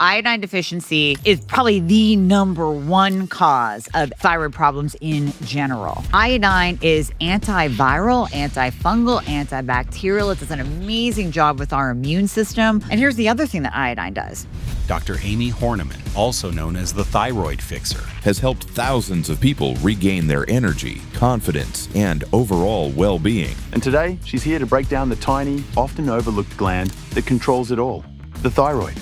Iodine deficiency is probably the number one cause of thyroid problems in general. Iodine is antiviral, antifungal, antibacterial. It does an amazing job with our immune system. And here's the other thing that iodine does. Dr. Amy Horniman, also known as the Thyroid Fixer, has helped thousands of people regain their energy, confidence, and overall well-being. And today, she's here to break down the tiny, often overlooked gland that controls it all, the thyroid.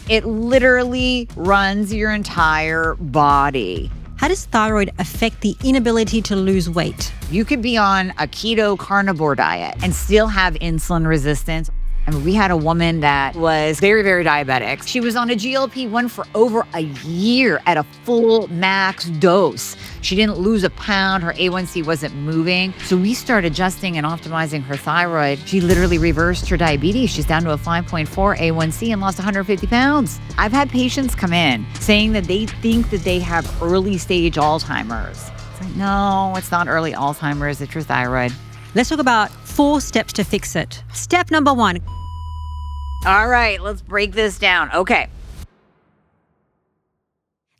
It literally runs your entire body. How does thyroid affect the inability to lose weight? You could be on a keto carnivore diet and still have insulin resistance. I mean, we had a woman that was very, very diabetic. She was on a GLP-1 for over a year at a full max dose. She didn't lose a pound. Her A1C wasn't moving. So we started adjusting and optimizing her thyroid. She literally reversed her diabetes. She's down to a 5.4 A1C and lost 150 pounds. I've had patients come in saying that they think that they have early stage Alzheimer's. It's like, no, it's not early Alzheimer's. It's your thyroid. Let's talk about 4 steps to fix it. Step number 1. All right, let's break this down. Okay.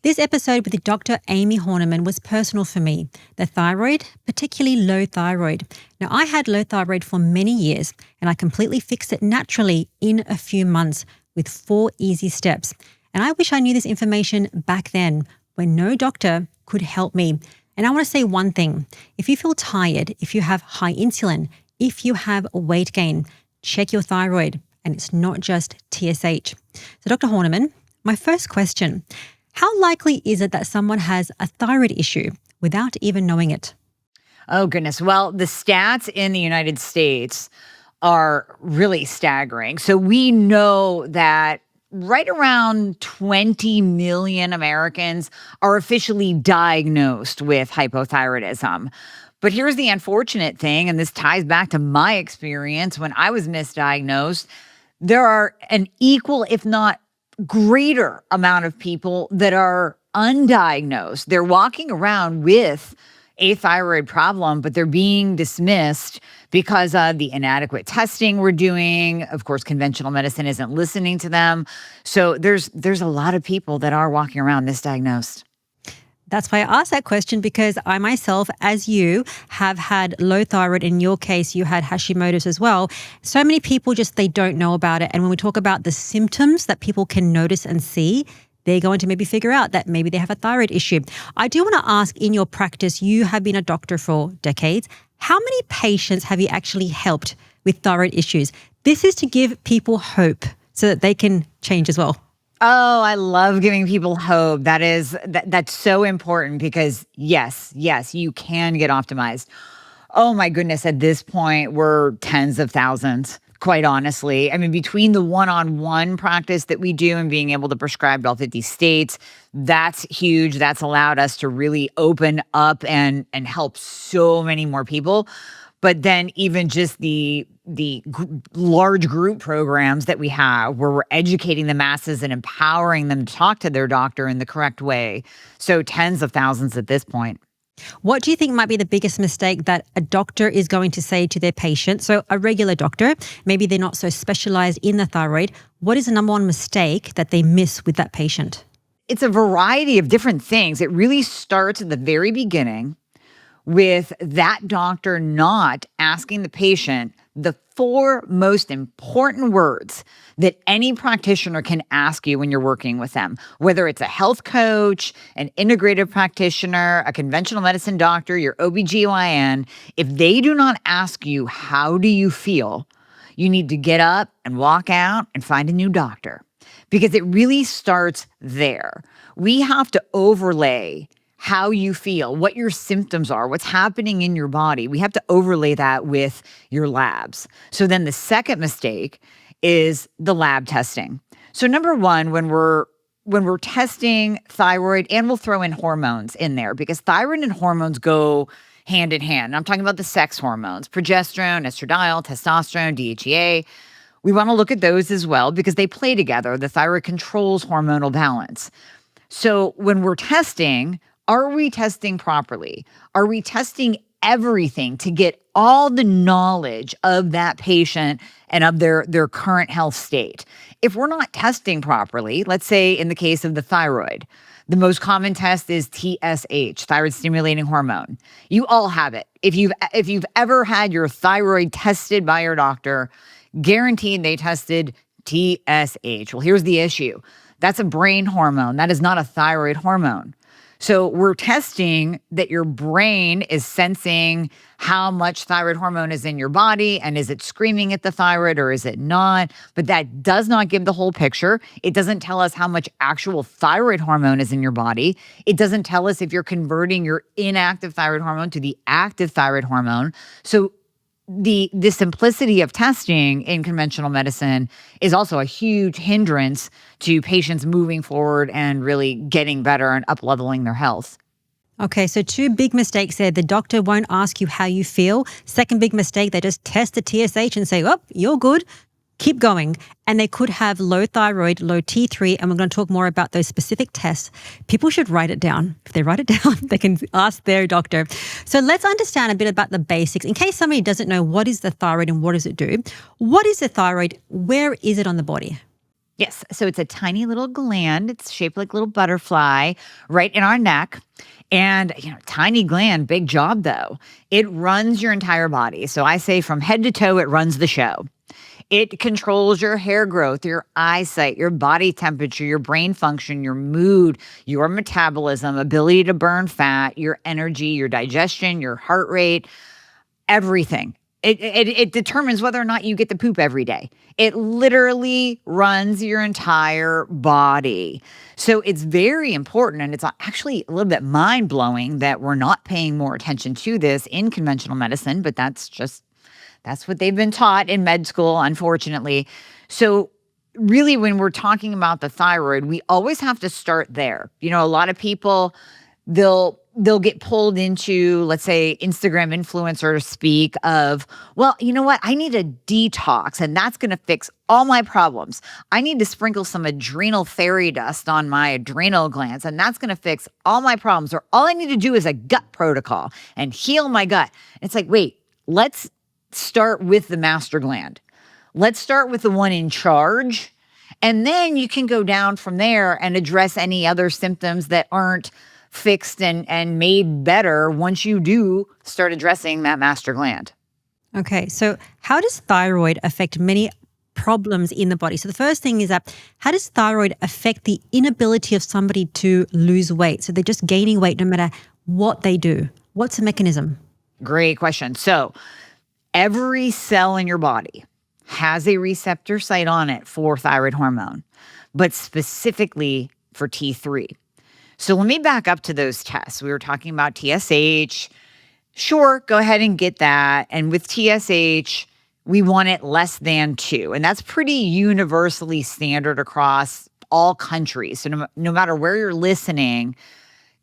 This episode with Dr. Amy Horniman was personal for me. The thyroid, particularly low thyroid. Now, I had low thyroid for many years, and I completely fixed it naturally in a few months with 4 easy steps. And I wish I knew this information back then when no doctor could help me. And I want to say one thing. If you feel tired, if you have high insulin, if you have weight gain, check your thyroid. And it's not just TSH. So Dr. Horniman, my first question, how likely is it that someone has a thyroid issue without even knowing it? Oh, goodness. Well, the stats in the United States are really staggering. So we know that right around 20 million Americans are officially diagnosed with hypothyroidism. But here's the unfortunate thing, and this ties back to my experience when I was misdiagnosed. There are an equal, if not greater amount of people that are undiagnosed. They're walking around with a thyroid problem, but they're being dismissed because of the inadequate testing we're doing. Of course, conventional medicine isn't listening to them. So there's a lot of people that are walking around misdiagnosed. That's why I asked that question, because I myself, as you, have had low thyroid. In your case, you had Hashimoto's as well. So many people they don't know about it. And when we talk about the symptoms that people can notice and see, they're going to maybe figure out that maybe they have a thyroid issue. I do want to ask, in your practice, you have been a doctor for decades. How many patients have you actually helped with thyroid issues? This is to give people hope so that they can change as well. Oh, I love giving people hope. That's so important because yes, you can get optimized. Oh my goodness, at this point, we're tens of thousands, quite honestly. I mean, between the one-on-one practice that we do and being able to prescribe to all 50 states, that's huge. That's allowed us to really open up and help so many more people. But then even just the large group programs that we have where we're educating the masses and empowering them to talk to their doctor in the correct way. So tens of thousands at this point. What do you think might be the biggest mistake that a doctor is going to say to their patient? So a regular doctor, maybe they're not so specialized in the thyroid. What is the number one mistake that they miss with that patient? It's a variety of different things. It really starts at the very beginning with that doctor not asking the patient the 4 most important words that any practitioner can ask you when you're working with them, whether it's a health coach, an integrative practitioner, a conventional medicine doctor, your OBGYN. If they do not ask you, how do you feel? You need to get up and walk out and find a new doctor, because it really starts there. We have to overlay how you feel, what your symptoms are, what's happening in your body. We have to overlay that with your labs. So then the second mistake is the lab testing. So number one, when we're testing thyroid, and we'll throw in hormones in there because thyroid and hormones go hand in hand. I'm talking about the sex hormones, progesterone, estradiol, testosterone, DHEA. We want to look at those as well because they play together. The thyroid controls hormonal balance. So when we're testing, are we testing properly? Are we testing everything to get all the knowledge of that patient and of their current health state. If we're not testing properly, let's say in the case of the thyroid, the most common test is TSH, thyroid stimulating hormone. You all have it. If you've ever had your thyroid tested by your doctor, guaranteed they tested TSH. Well, here's the issue. That's a brain hormone. That is not a thyroid hormone. So we're testing that your brain is sensing how much thyroid hormone is in your body, and is it screaming at the thyroid or is it not? But that does not give the whole picture. It doesn't tell us how much actual thyroid hormone is in your body. It doesn't tell us if you're converting your inactive thyroid hormone to the active thyroid hormone. So the simplicity of testing in conventional medicine is also a huge hindrance to patients moving forward and really getting better and up-leveling their health. Okay, so 2 big mistakes there. The doctor won't ask you how you feel. Second big mistake, they just test the TSH and say, oh, you're good. Keep going. And they could have low thyroid, low T3, and we're going to talk more about those specific tests. People should write it down. If they write it down, they can ask their doctor. So let's understand a bit about the basics. In case somebody doesn't know what is the thyroid and what does it do, what is the thyroid? Where is it on the body? Yes, so it's a tiny little gland. It's shaped like a little butterfly right in our neck. And, tiny gland, big job though. It runs your entire body. So I say from head to toe, it runs the show. It controls your hair growth, your eyesight, your body temperature, your brain function, your mood, your metabolism, ability to burn fat, your energy, your digestion, your heart rate, everything. It determines whether or not you get to poop every day. It literally runs your entire body. So it's very important, and it's actually a little bit mind-blowing that we're not paying more attention to this in conventional medicine, but that's what they've been taught in med school, unfortunately. So really, when we're talking about the thyroid, we always have to start there. A lot of people, they'll get pulled into, let's say, Instagram influencer speak of, well, you know what? I need a detox, and that's going to fix all my problems. I need to sprinkle some adrenal fairy dust on my adrenal glands, and that's going to fix all my problems. Or all I need to do is a gut protocol and heal my gut. It's like, wait, let's start with the master gland. Let's start with the one in charge. And then you can go down from there and address any other symptoms that aren't fixed and made better once you do start addressing that master gland. Okay, so how does thyroid affect many problems in the body? So the first thing is that how does thyroid affect the inability of somebody to lose weight? So they're just gaining weight no matter what they do. What's the mechanism? Great question. So every cell in your body has a receptor site on it for thyroid hormone, but specifically for T3. So let me back up to those tests. We were talking about TSH. Sure, go ahead and get that. And with TSH, we want it less than 2. And that's pretty universally standard across all countries. So no matter where you're listening,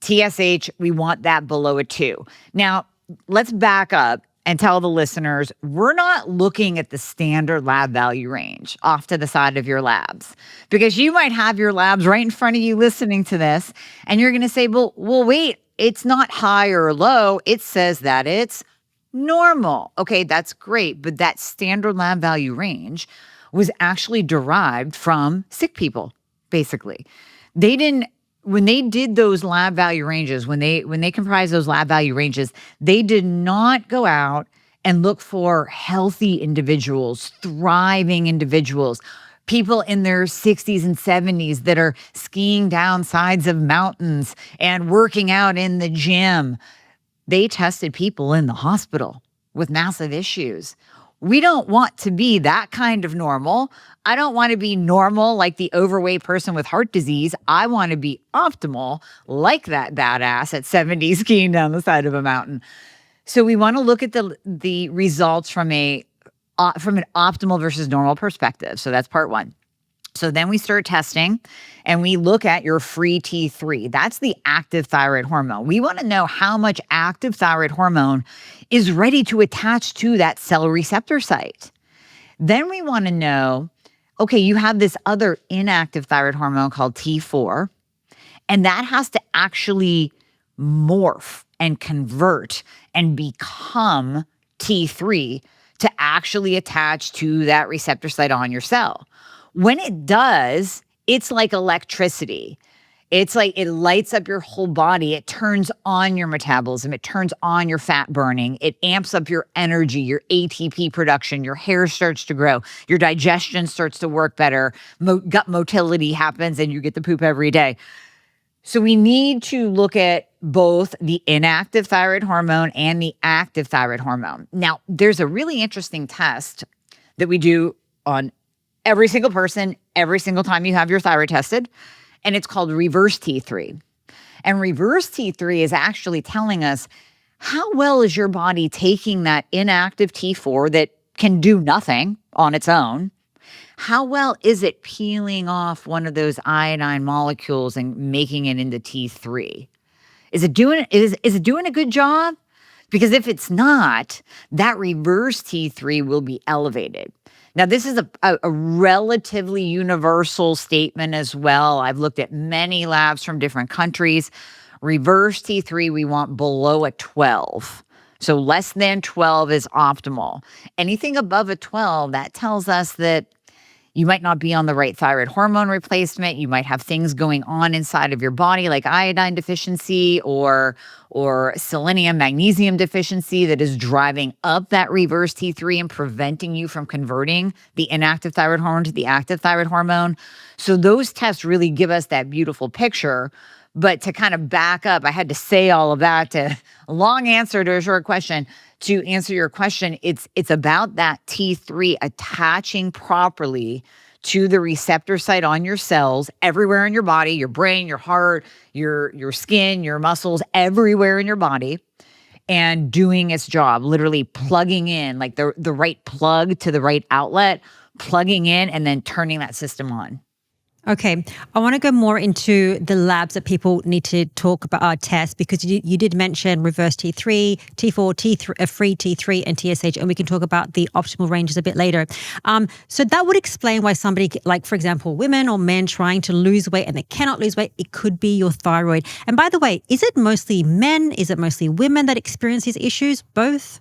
TSH, we want that below a 2. Now, let's back up and tell the listeners, we're not looking at the standard lab value range off to the side of your labs, because you might have your labs right in front of you listening to this, and you're going to say, well, wait, it's not high or low. It says that it's normal. Okay, that's great. But that standard lab value range was actually derived from sick people, basically. When they did those lab value ranges, when they comprised those lab value ranges, they did not go out and look for healthy individuals, thriving individuals, people in their 60s and 70s that are skiing down sides of mountains and working out in the gym. They tested people in the hospital with massive issues. We don't want to be that kind of normal. I don't want to be normal like the overweight person with heart disease. I want to be optimal like that badass at 70 skiing down the side of a mountain. So we want to look at the results from an optimal versus normal perspective. So that's part one. So then we start testing and we look at your free T3. That's the active thyroid hormone. We want to know how much active thyroid hormone is ready to attach to that cell receptor site. Then we want to know, okay, you have this other inactive thyroid hormone called T4, and that has to actually morph and convert and become T3 to actually attach to that receptor site on your cell. When it does, it's like electricity. It's like it lights up your whole body. It turns on your metabolism. It turns on your fat burning. It amps up your energy, your ATP production. Your hair starts to grow. Your digestion starts to work better. Gut motility happens and you get the poop every day. So we need to look at both the inactive thyroid hormone and the active thyroid hormone. Now, there's a really interesting test that we do on every single person, every single time you have your thyroid tested. And it's called reverse T3. And reverse T3 is actually telling us how well is your body taking that inactive T4 that can do nothing on its own. How well is it peeling off one of those iodine molecules and making it into T3? Is it doing a good job? Because if it's not, that reverse T3 will be elevated. Now, this is a relatively universal statement as well. I've looked at many labs from different countries. Reverse T3, we want below a 12. So less than 12 is optimal. Anything above a 12, that tells us that you might not be on the right thyroid hormone replacement. You might have things going on inside of your body like iodine deficiency or selenium, magnesium deficiency that is driving up that reverse T3 and preventing you from converting the inactive thyroid hormone to the active thyroid hormone. So those tests really give us that beautiful picture. But to kind of back up, I had to say all of that to a long answer to a short question. To answer your question, it's about that T3 attaching properly to the receptor site on your cells everywhere in your body, your brain, your heart, your skin, your muscles, everywhere in your body, and doing its job, literally plugging in, like the right plug to the right outlet, plugging in and then turning that system on. Okay, I want to go more into the labs that people need to talk about our tests, because you did mention reverse T3, T4, T3, free T3, and TSH, and we can talk about the optimal ranges a bit later. So that would explain why somebody, like for example, women or men trying to lose weight and they cannot lose weight, it could be your thyroid. And by the way, is it mostly men? Is it mostly women that experience these issues? Both?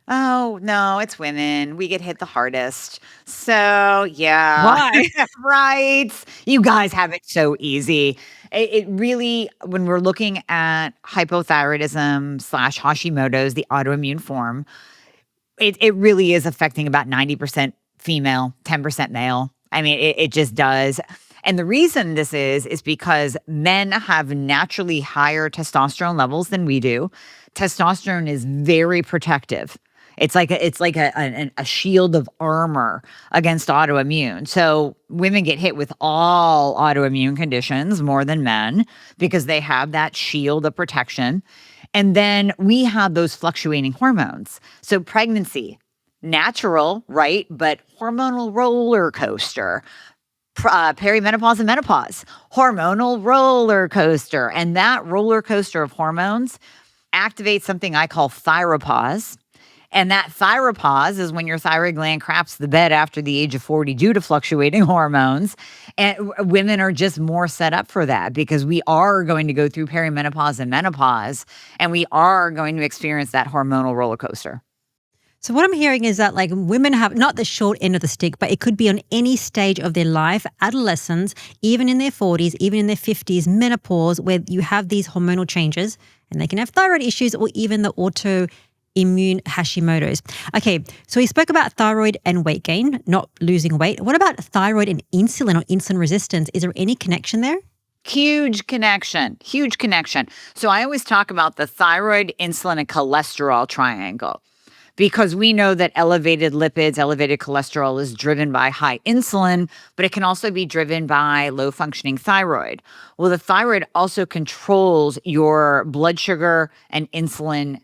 Oh, no, it's women. We get hit the hardest. So, yeah. Why? Right. You guys have it so easy. It really, when we're looking at hypothyroidism / Hashimoto's, the autoimmune form, it really is affecting about 90% female, 10% male. I mean, it just does. And the reason this is because men have naturally higher testosterone levels than we do. Testosterone is very protective. It's like a shield of armor against autoimmune. So women get hit with all autoimmune conditions more than men because they have that shield of protection. And then we have those fluctuating hormones. So pregnancy, natural, right? But hormonal roller coaster. Perimenopause and menopause, hormonal roller coaster. And that roller coaster of hormones activates something I call thyropause. And that thyropause is when your thyroid gland craps the bed after the age of 40 due to fluctuating hormones. And women are just more set up for that because we are going to go through perimenopause and menopause, and we are going to experience that hormonal roller coaster. So what I'm hearing is that like women have not the short end of the stick, but it could be on any stage of their life, adolescence, even in their 40s, even in their 50s, menopause, where you have these hormonal changes and they can have thyroid issues or even the autoimmune Hashimoto's. Okay, so we spoke about thyroid and weight gain, not losing weight. What about thyroid and insulin or insulin resistance? Is there any connection there? Huge connection. So I always talk about the thyroid, insulin, and cholesterol triangle. Because we know that elevated lipids, elevated cholesterol is driven by high insulin, but it can also be driven by low functioning thyroid. Well, the thyroid also controls your blood sugar and insulin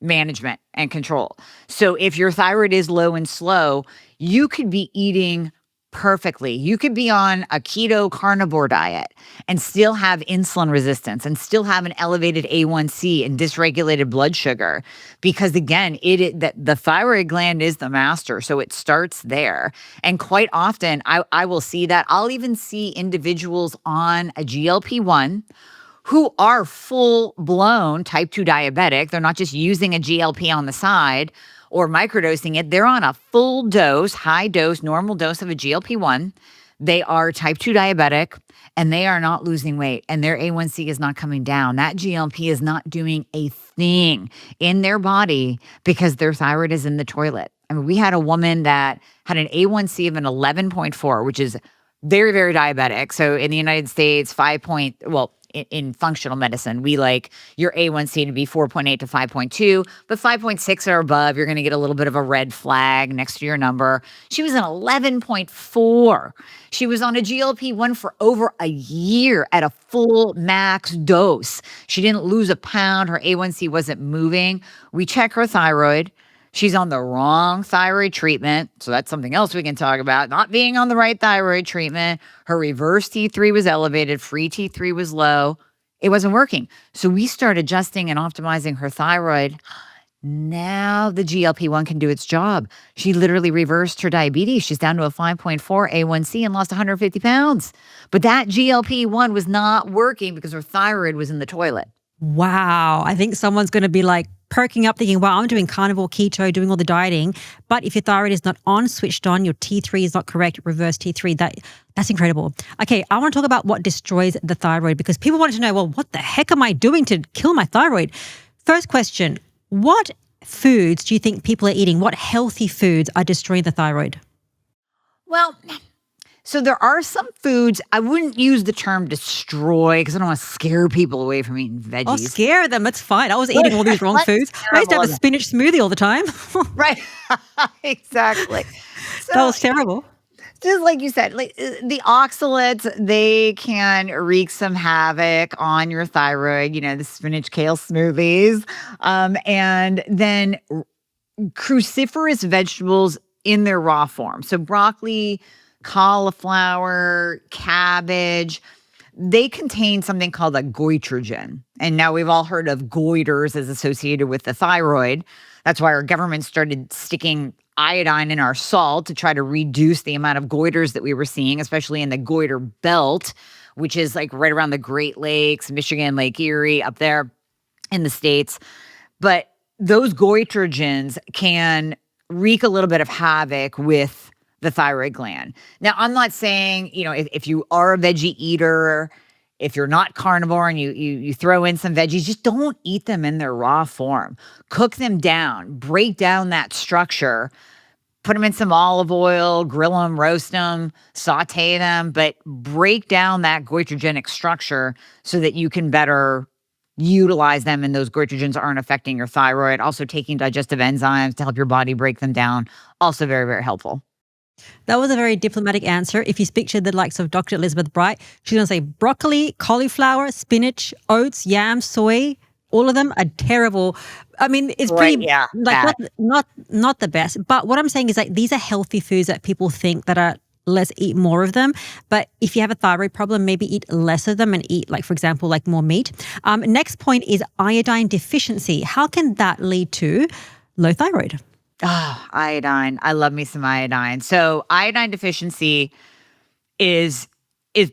management and control. So if your thyroid is low and slow, you could be eating perfectly. You could be on a keto carnivore diet and still have insulin resistance and still have an elevated A1C and dysregulated blood sugar because again, the thyroid gland is the master. So it starts there. And quite often I will see that. I'll even see individuals on a GLP-1 who are full-blown type 2 diabetic. They're not just using a GLP on the side or microdosing it. They're on a full dose, high dose, normal dose of a GLP-1. They are type 2 diabetic and they are not losing weight and their A1C is not coming down. That GLP is not doing a thing in their body because their thyroid is in the toilet. I mean, we had a woman that had an A1C of an 11.4, which is very, very diabetic. So in the United States, in functional medicine, we like your A1C to be 4.8 to 5.2, but 5.6 or above, you're going to get a little bit of a red flag next to your number. She was an 11.4. She was on a GLP-1 for over a year at a full max dose. She didn't lose a pound. Her A1C wasn't moving. We check her thyroid. She's on the wrong thyroid treatment. So that's something else we can talk about. Not being on the right thyroid treatment. Her reverse T3 was elevated. Free T3 was low. It wasn't working. So we start adjusting and optimizing her thyroid. Now the GLP-1 can do its job. She literally reversed her diabetes. She's down to a 5.4 A1C and lost 150 pounds. But that GLP-1 was not working because her thyroid was in the toilet. Wow. I think someone's going to be like perking up thinking, wow, I'm doing carnivore, keto, doing all the dieting. But if your thyroid is not on, switched on, your T3 is not correct, reverse T3, that's incredible. Okay, I want to talk about what destroys the thyroid because people want to know, well, what the heck am I doing to kill my thyroid? First question, what foods do you think people are eating? What healthy foods are destroying the thyroid? Well, so there are some foods, I wouldn't use the term destroy because I don't want to scare people away from eating veggies. I'll scare them. It's fine. I was eating all these wrong foods. I used to have a spinach smoothie all the time. Right. Exactly. So, That was terrible. just like you said, like the oxalates, they can wreak some havoc on your thyroid, the spinach kale smoothies. And then cruciferous vegetables in their raw form. So broccoli, cauliflower, cabbage, they contain something called a goitrogen. And now we've all heard of goiters as associated with the thyroid. That's why our government started sticking iodine in our salt to try to reduce the amount of goiters that we were seeing, especially in the goiter belt, which is like right around the Great Lakes, Michigan, Lake Erie, up there in the States. But those goitrogens can wreak a little bit of havoc with the thyroid gland. Now, I'm not saying, if you are a veggie eater, if you're not carnivore and you throw in some veggies, just don't eat them in their raw form. Cook them down, break down that structure, put them in some olive oil, grill them, roast them, saute them, but break down that goitrogenic structure so that you can better utilize them and those goitrogens aren't affecting your thyroid. Also taking digestive enzymes to help your body break them down. Also very, very helpful. That was a very diplomatic answer. If you speak to the likes of Dr. Elizabeth Bright, she's going to say broccoli, cauliflower, spinach, oats, yam, soy, all of them are terrible. I mean, it's pretty not the best. But what I'm saying is like these are healthy foods that people think that are let's eat more of them. But if you have a thyroid problem, maybe eat less of them and eat like, for example, like more meat. Next point is iodine deficiency. How can that lead to low thyroid? Oh, iodine. I love me some iodine. So iodine deficiency is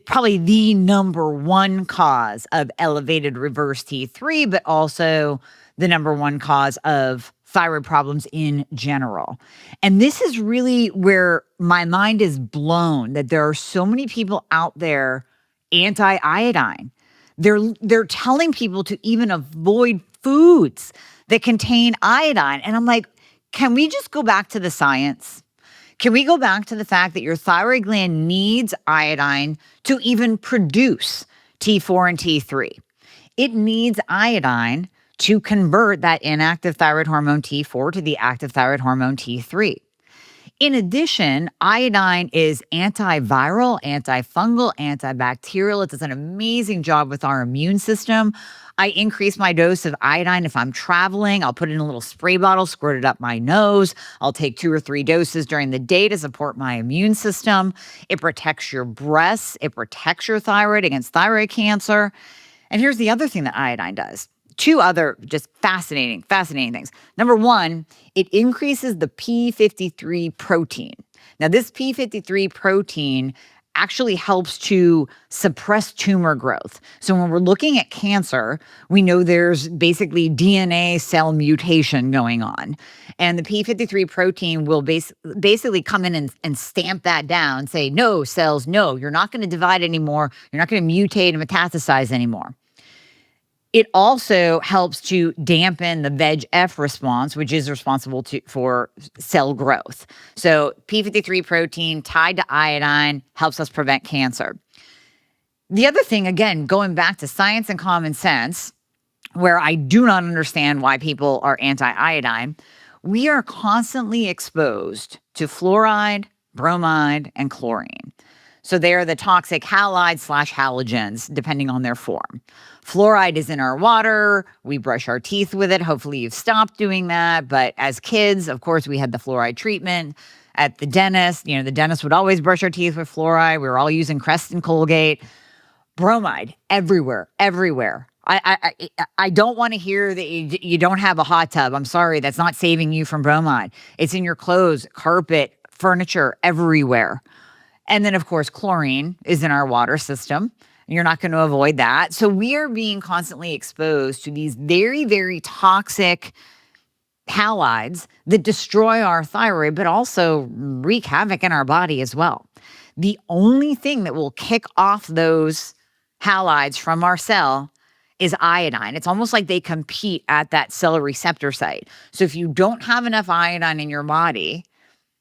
probably the number one cause of elevated reverse T3, but also the number one cause of thyroid problems in general. And this is really where my mind is blown that there are so many people out there anti-iodine. They're telling people to even avoid foods that contain iodine. And I'm like, can we just go back to the science? Can we go back to the fact that your thyroid gland needs iodine to even produce T4 and T3? It needs iodine to convert that inactive thyroid hormone T4 to the active thyroid hormone T3. In addition, iodine is antiviral, antifungal, antibacterial. It does an amazing job with our immune system. I increase my dose of iodine if I'm traveling. I'll put it in a little spray bottle, squirt it up my nose. I'll take 2 or 3 doses during the day to support my immune system. It protects your breasts. It protects your thyroid against thyroid cancer. And here's the other thing that iodine does. 2 other just fascinating things. Number 1, it increases the P53 protein. Now, this P53 protein actually helps to suppress tumor growth. So when we're looking at cancer, we know there's basically DNA cell mutation going on. And the P53 protein will basically come in and stamp that down, say, no, cells, no, you're not going to divide anymore. You're not going to mutate and metastasize anymore. It also helps to dampen the VEGF response, which is responsible for cell growth. So P53 protein tied to iodine helps us prevent cancer. The other thing, again, going back to science and common sense, where I do not understand why people are anti-iodine, we are constantly exposed to fluoride, bromide, and chlorine. So they are the toxic halides/halogens, depending on their form. Fluoride is in our water. We brush our teeth with it. Hopefully you've stopped doing that. But as kids, of course, we had the fluoride treatment at the dentist. The dentist would always brush our teeth with fluoride. We were all using Crest and Colgate. Bromide everywhere, everywhere. I don't want to hear that you don't have a hot tub. I'm sorry, that's not saving you from bromide. It's in your clothes, carpet, furniture, everywhere. And then, of course, chlorine is in our water system. You're not going to avoid that. So we are being constantly exposed to these very, very toxic halides that destroy our thyroid, but also wreak havoc in our body as well. The only thing that will kick off those halides from our cell is iodine. It's almost like they compete at that cell receptor site. So if you don't have enough iodine in your body,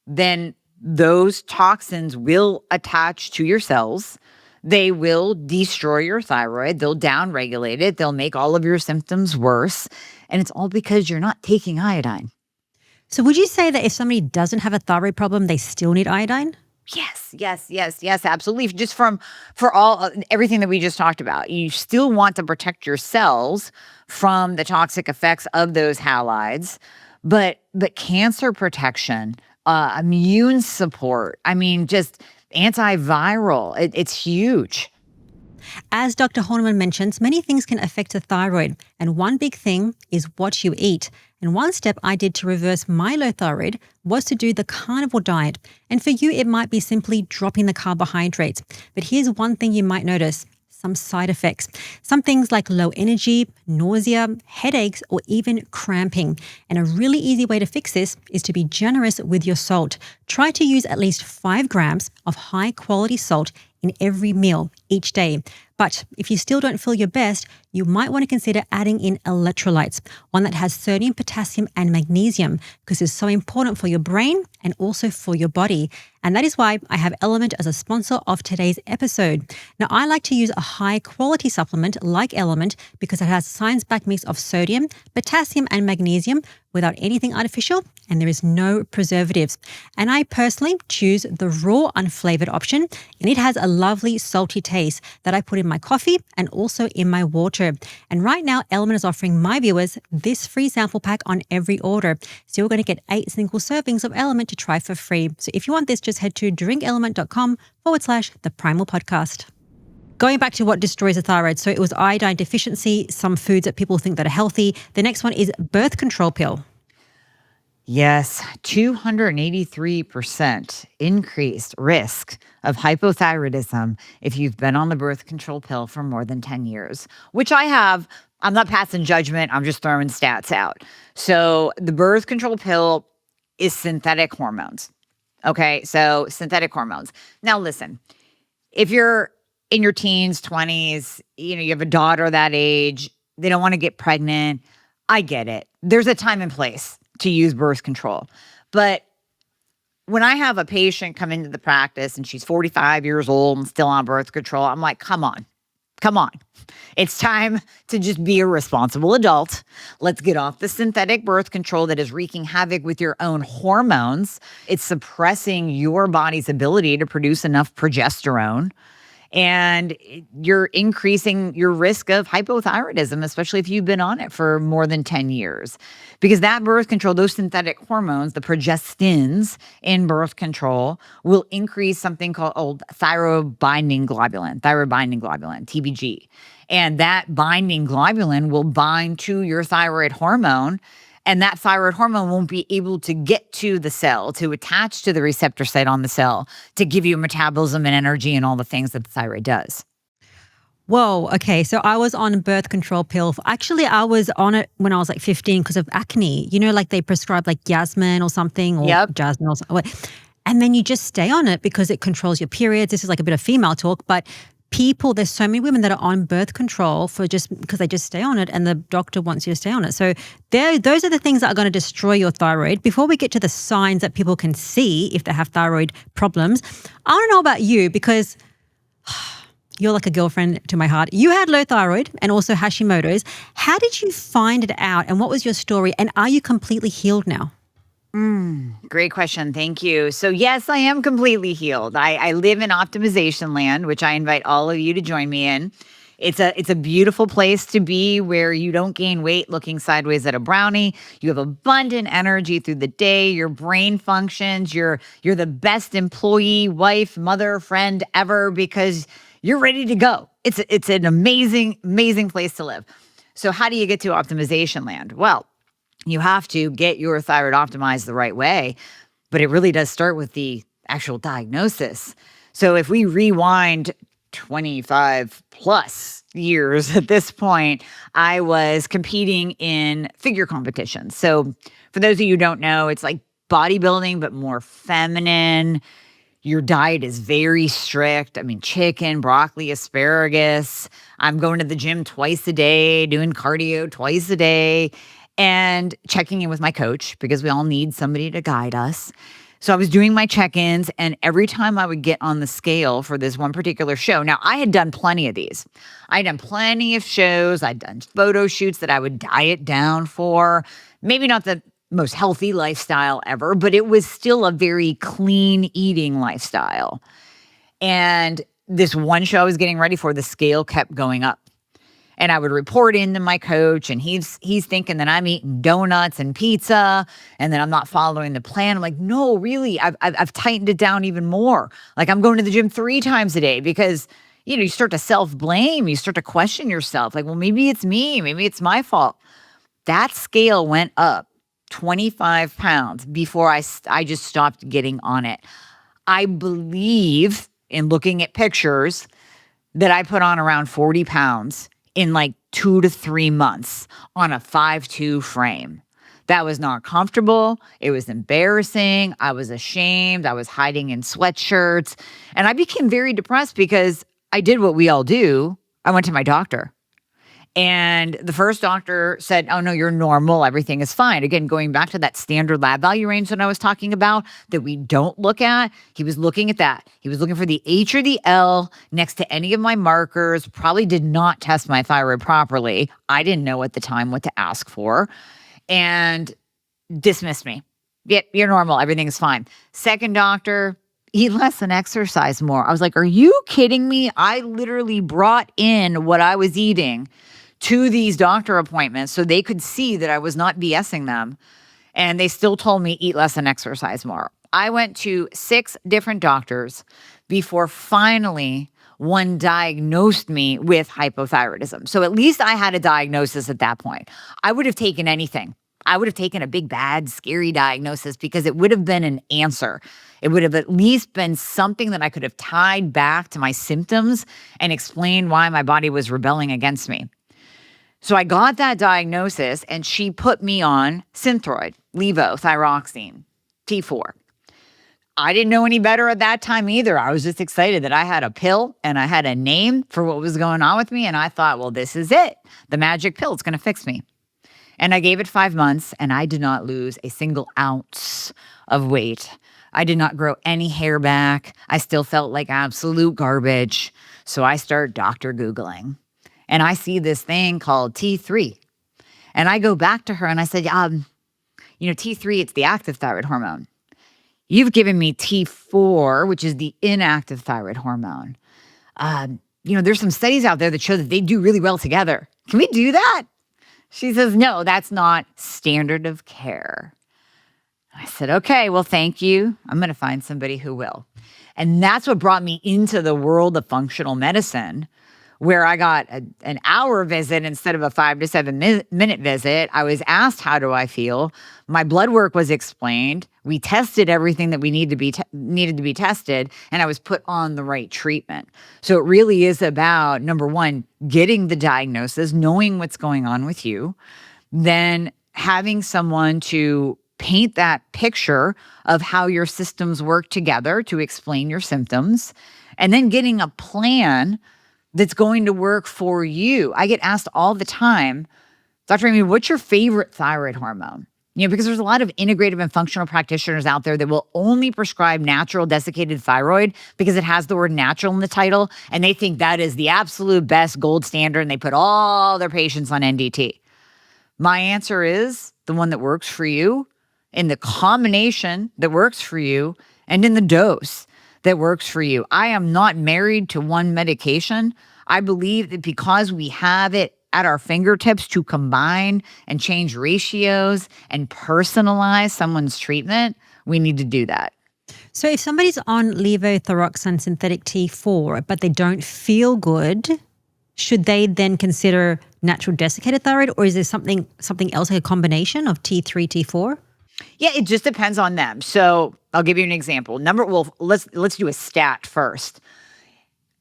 then those toxins will attach to your cells. They will destroy your thyroid. They'll downregulate it. They'll make all of your symptoms worse. And it's all because you're not taking iodine. So would you say that if somebody doesn't have a thyroid problem, they still need iodine? Yes, absolutely. Just for everything that we just talked about, you still want to protect your cells from the toxic effects of those halides, but cancer protection, immune support, just antiviral, it's huge. As Dr. Horneman mentions, many things can affect the thyroid, and one big thing is what you eat. And one step I did to reverse my low thyroid was to do the carnivore diet. And for you, it might be simply dropping the carbohydrates. But here's one thing you might notice: some side effects. Some things like low energy, nausea, headaches, or even cramping. And a really easy way to fix this is to be generous with your salt. Try to use at least 5 grams of high quality salt in every meal each day. But if you still don't feel your best, you might want to consider adding in electrolytes, one that has sodium, potassium, and magnesium, because it's so important for your brain and also for your body. And that is why I have Element as a sponsor of today's episode. Now, I like to use a high quality supplement like Element because it has a science-backed mix of sodium, potassium, and magnesium without anything artificial, and there is no preservatives. And I personally choose the raw unflavored option, and it has a lovely salty taste that I put in my coffee and also in my water. And right now, Element is offering my viewers this free sample pack on every order. So you're going to get 8 single servings of Element to try for free. So if you want this, just head to drinkelement.com/the Primal Podcast. Going back to what destroys the thyroid. So it was iodine deficiency, some foods that people think that are healthy. The next one is birth control pill. Yes, 283% increased risk of hypothyroidism if you've been on the birth control pill for more than 10 years, which I have. I'm not passing judgment. I'm just throwing stats out. So the birth control pill is synthetic hormones. Okay, so synthetic hormones. Now listen, if you're in your teens, 20s, you have a daughter that age, they don't want to get pregnant. I get it. There's a time and place to use birth control. But when I have a patient come into the practice and she's 45 years old and still on birth control, I'm like, come on. It's time to just be a responsible adult. Let's get off the synthetic birth control that is wreaking havoc with your own hormones. It's suppressing your body's ability to produce enough progesterone. And you're increasing your risk of hypothyroidism, especially if you've been on it for more than 10 years. Because that birth control, those synthetic hormones, the progestins in birth control, will increase something called thyroid binding globulin, TBG. And that binding globulin will bind to your thyroid hormone And that thyroid hormone won't be able to get to the cell, to attach to the receptor site on the cell, to give you metabolism and energy and all the things that the thyroid does. Whoa. Okay. So I was on birth control pill. Actually, I was on it when I was like 15 because of acne. You know, like they prescribed like Yasmin or something, or Yep. Jasmine or something. And then you just stay on it because it controls your periods. This is like a bit of female talk, but there's so many women that are on birth control for just because they just stay on it and the doctor wants you to stay on it. So those are the things that are going to destroy your thyroid. Before we get to the signs that people can see if they have thyroid problems, I want to know about you because you're like a girlfriend to my heart. You had low thyroid and also Hashimoto's. How did you find it out and what was your story? And are you completely healed now? Great question. Thank you. So yes, I am completely healed. I live in optimization land, which I invite all of you to join me in. It's a beautiful place to be where you don't gain weight looking sideways at a brownie. You have abundant energy through the day. Your brain functions. You're the best employee, wife, mother, friend ever because you're ready to go. It's an amazing, amazing place to live. So how do you get to optimization land? Well, you have to get your thyroid optimized the right way, but it really does start with the actual diagnosis. So if we rewind 25 plus years at this point, I was competing in figure competitions. So for those of you who don't know, it's like bodybuilding, but more feminine. Your diet is very strict. I mean, chicken, broccoli, asparagus. I'm going to the gym twice a day, doing cardio twice a day, and checking in with my coach because we all need somebody to guide us. So I was doing my check-ins, and every time I would get on the scale for this one particular show. Now, I had done plenty of these. I had done plenty of shows. I'd done photo shoots that I would diet down for. Maybe not the most healthy lifestyle ever, but it was still a very clean eating lifestyle. And this one show I was getting ready for, the scale kept going up. And I would report into my coach, and he's thinking that I'm eating donuts and pizza, and that I'm not following the plan. I'm like, no, really, I've tightened it down even more. Like I'm going to the gym 3 times a day because you start to self-blame, you start to question yourself. Like, well, maybe it's me, maybe it's my fault. That scale went up 25 pounds before I just stopped getting on it. I believe in looking at pictures that I put on around 40 pounds in like 2 to 3 months on a 5'2" frame. That was not comfortable. It was embarrassing. I was ashamed. I was hiding in sweatshirts. And I became very depressed because I did what we all do. I went to my doctor. And the first doctor said, oh, no, you're normal. Everything is fine. Again, going back to that standard lab value range that I was talking about that we don't look at, he was looking at that. He was looking for the H or the L next to any of my markers, probably did not test my thyroid properly. I didn't know at the time what to ask for and dismissed me. Yeah, you're normal. Everything is fine. Second doctor, eat less and exercise more. I was like, are you kidding me? I literally brought in what I was eating to these doctor appointments so they could see that I was not BSing them. And they still told me eat less and exercise more. I went to 6 different doctors before finally one diagnosed me with hypothyroidism. So at least I had a diagnosis at that point. I would have taken anything. I would have taken a big, bad, scary diagnosis because it would have been an answer. It would have at least been something that I could have tied back to my symptoms and explained why my body was rebelling against me. So I got that diagnosis, and she put me on Synthroid, levothyroxine, T4. I didn't know any better at that time either. I was just excited that I had a pill and I had a name for what was going on with me. And I thought, well, this is it. The magic pill is going to fix me. And I gave it 5 months, and I did not lose a single ounce of weight. I did not grow any hair back. I still felt like absolute garbage. So I start doctor Googling. And I see this thing called T3. And I go back to her and I said, T3, it's the active thyroid hormone. You've given me T4, which is the inactive thyroid hormone. There's some studies out there that show that they do really well together. Can we do that? She says, no, that's not standard of care. I said, okay, well, thank you. I'm going to find somebody who will. And that's what brought me into the world of functional medicine where I got an hour visit instead of a 5 to 7 minute visit. I was asked, how do I feel? My blood work was explained. We tested everything that we needed to be tested, and I was put on the right treatment. So it really is about, number one, getting the diagnosis, knowing what's going on with you, then having someone to paint that picture of how your systems work together to explain your symptoms, and then getting a plan that's going to work for you. I get asked all the time, Dr. Amy, what's your favorite thyroid hormone? Because there's a lot of integrative and functional practitioners out there that will only prescribe natural desiccated thyroid because it has the word natural in the title, and they think that is the absolute best gold standard, and they put all their patients on NDT. My answer is the one that works for you, in the combination that works for you, and in the dose that works for you. I am not married to one medication. I believe that because we have it at our fingertips to combine and change ratios and personalize someone's treatment, we need to do that. So if somebody's on levothyroxine synthetic T4, but they don't feel good, should they then consider natural desiccated thyroid, or is there something else, like a combination of T3, T4? Yeah, it just depends on them. So I'll give you an example. Let's do a stat first.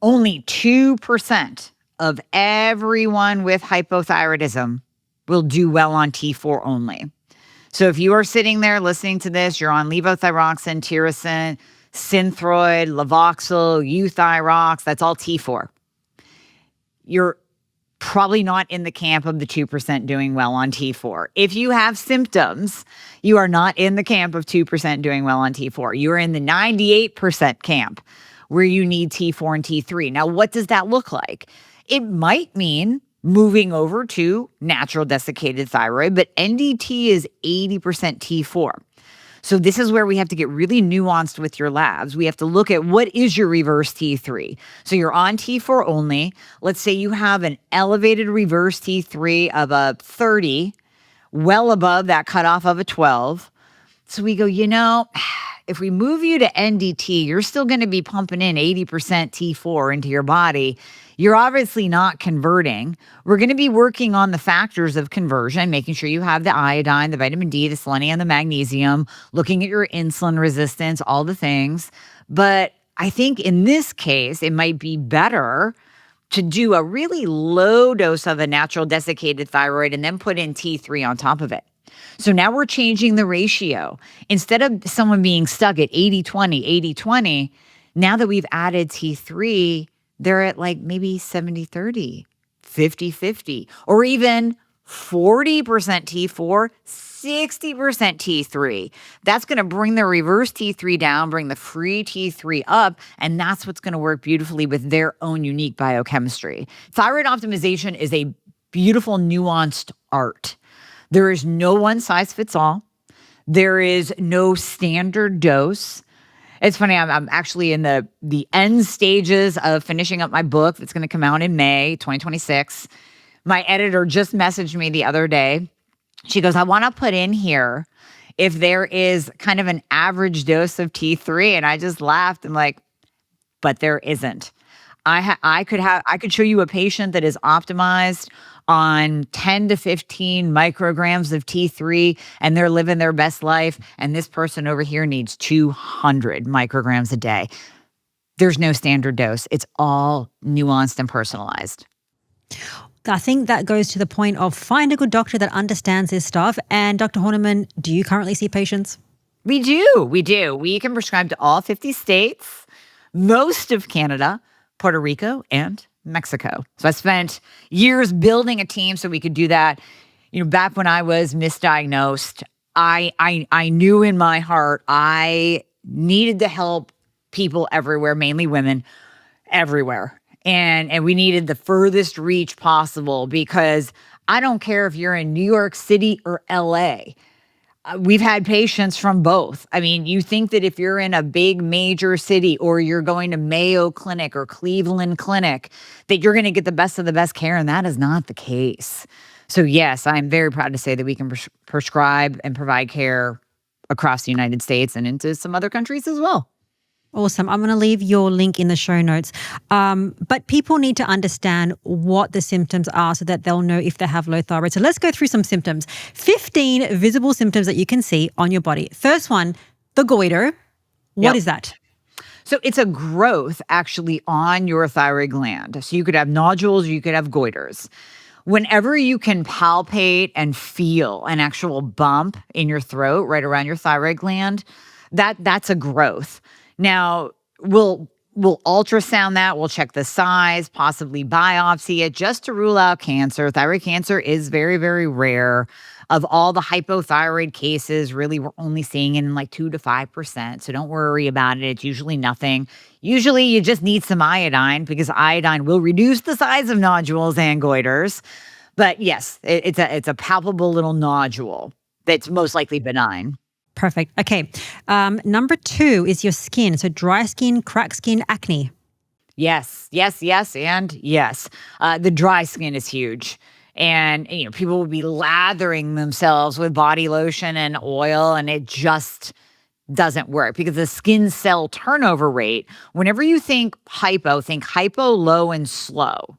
Only 2% of everyone with hypothyroidism will do well on T4 only. So if you are sitting there listening to this, you're on levothyroxine, tyrosine, Synthroid, Levoxyl, Euthyrox, that's all T4. You're probably not in the camp of the 2% doing well on T4. If you have symptoms, you are not in the camp of 2% doing well on T4. You are in the 98% camp where you need T4 and T3. Now, what does that look like? It might mean moving over to natural desiccated thyroid, but NDT is 80% T4. So this is where we have to get really nuanced with your labs. We have to look at what is your reverse T3. So you're on T4 only. Let's say you have an elevated reverse T3 of a 30, well above that cutoff of a 12. So we go, if we move you to NDT, you're still going to be pumping in 80% T4 into your body. You're obviously not converting. We're going to be working on the factors of conversion, making sure you have the iodine, the vitamin D, the selenium, the magnesium, looking at your insulin resistance, all the things. But I think in this case, it might be better to do a really low dose of a natural desiccated thyroid and then put in T3 on top of it. So now we're changing the ratio. Instead of someone being stuck at 80-20, 80-20, now that we've added T3, they're at like maybe 70-30, 50-50, or even 40% T4, 60% T3. That's going to bring the reverse T3 down, bring the free T3 up, and that's what's going to work beautifully with their own unique biochemistry. Thyroid optimization is a beautiful, nuanced art. There is no one size fits all. There is no standard dose. It's funny, I'm actually in the end stages of finishing up my book that's going to come out in May 2026. My editor just messaged me the other day. She goes, I want to put in here if there is kind of an average dose of T3. And I just laughed. I'm like, but there isn't. I could show you a patient that is optimized on 10 to 15 micrograms of T3 and they're living their best life. And this person over here needs 200 micrograms a day. There's no standard dose. It's all nuanced and personalized. I think that goes to the point of find a good doctor that understands this stuff. And Dr. Horniman, do you currently see patients? We do. We can prescribe to all 50 states, most of Canada, Puerto Rico, and Mexico. So I spent years building a team so we could do that. Back when I was misdiagnosed, I knew in my heart I needed to help people everywhere, mainly women, everywhere. And we needed the furthest reach possible because I don't care if you're in New York City or LA. We've had patients from both. I mean, you think that if you're in a big major city or you're going to Mayo Clinic or Cleveland Clinic, that you're going to get the best of the best care, and that is not the case. So yes, I'm very proud to say that we can prescribe and provide care across the United States and into some other countries as well. Awesome. I'm going to leave your link in the show notes. But people need to understand what the symptoms are so that they'll know if they have low thyroid. So let's go through some symptoms. 15 visible symptoms that you can see on your body. First one, the goiter. What is that? So it's a growth actually on your thyroid gland. So you could have nodules, you could have goiters. Whenever you can palpate and feel an actual bump in your throat right around your thyroid gland, that's a growth. Now, we'll ultrasound that, we'll check the size, possibly biopsy it just to rule out cancer. Thyroid cancer is very, very rare. Of all the hypothyroid cases, really, we're only seeing it in like 2 to 5%. So don't worry about it. It's usually nothing. Usually you just need some iodine because iodine will reduce the size of nodules and goiters. But yes, it's a palpable little nodule that's most likely benign. Perfect. Okay. Number 2 is your skin. So dry skin, cracked skin, acne. Yes, yes, yes, and yes. The dry skin is huge. And, people will be lathering themselves with body lotion and oil, and it just doesn't work because the skin cell turnover rate, whenever you think hypo, low, and slow.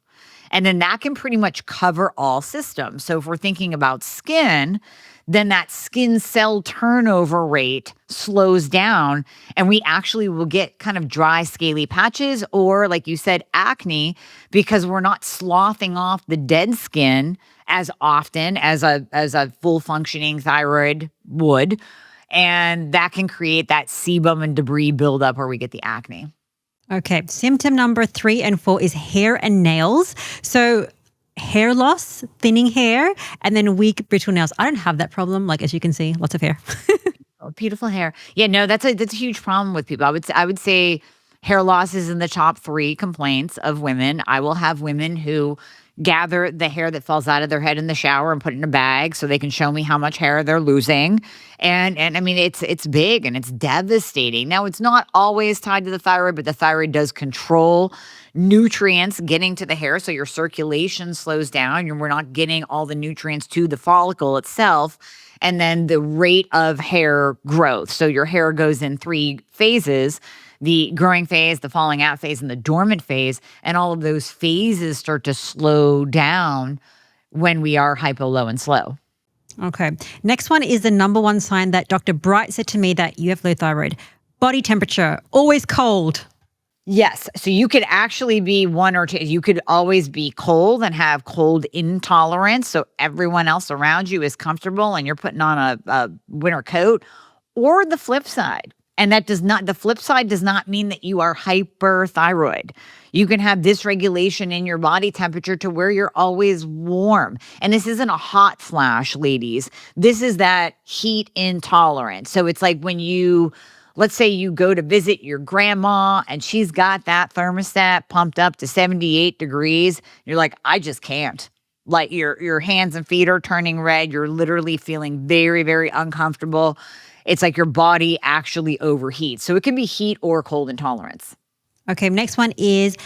And then that can pretty much cover all systems. So if we're thinking about skin, then that skin cell turnover rate slows down and we actually will get kind of dry, scaly patches or, like you said, acne because we're not sloughing off the dead skin as often as a full functioning thyroid would. And that can create that sebum and debris buildup where we get the acne. Okay. Symptom number 3 and 4 is hair and nails. So hair loss, thinning hair, and then weak brittle nails. I don't have that problem. Like, as you can see, lots of hair. Oh, beautiful hair. Yeah, no, that's a huge problem with people. I would say hair loss is in the top 3 complaints of women. I will have women who gather the hair that falls out of their head in the shower and put it in a bag so they can show me how much hair they're losing. And I mean, it's big and it's devastating. Now, it's not always tied to the thyroid, but the thyroid does control nutrients getting to the hair. So your circulation slows down and we're not getting all the nutrients to the follicle itself. And then the rate of hair growth. So your hair goes in 3 phases: the growing phase, the falling out phase, and the dormant phase. And all of those phases start to slow down when we are hypo, low, and slow. Okay. Next one is the number 1 sign that Dr. Bright said to me that you have low thyroid. Body temperature, always cold. Yes. So you could actually be 1 or 2. You could always be cold and have cold intolerance. So everyone else around you is comfortable and you're putting on a winter coat, or the flip side. And the flip side does not mean that you are hyperthyroid. You can have dysregulation in your body temperature to where you're always warm. And this isn't a hot flash, ladies. This is that heat intolerance. So it's like when let's say you go to visit your grandma and she's got that thermostat pumped up to 78 degrees. You're like, I just can't. Like your hands and feet are turning red. You're literally feeling very, very uncomfortable. It's like your body actually overheats. So it can be heat or cold intolerance. Okay, next one is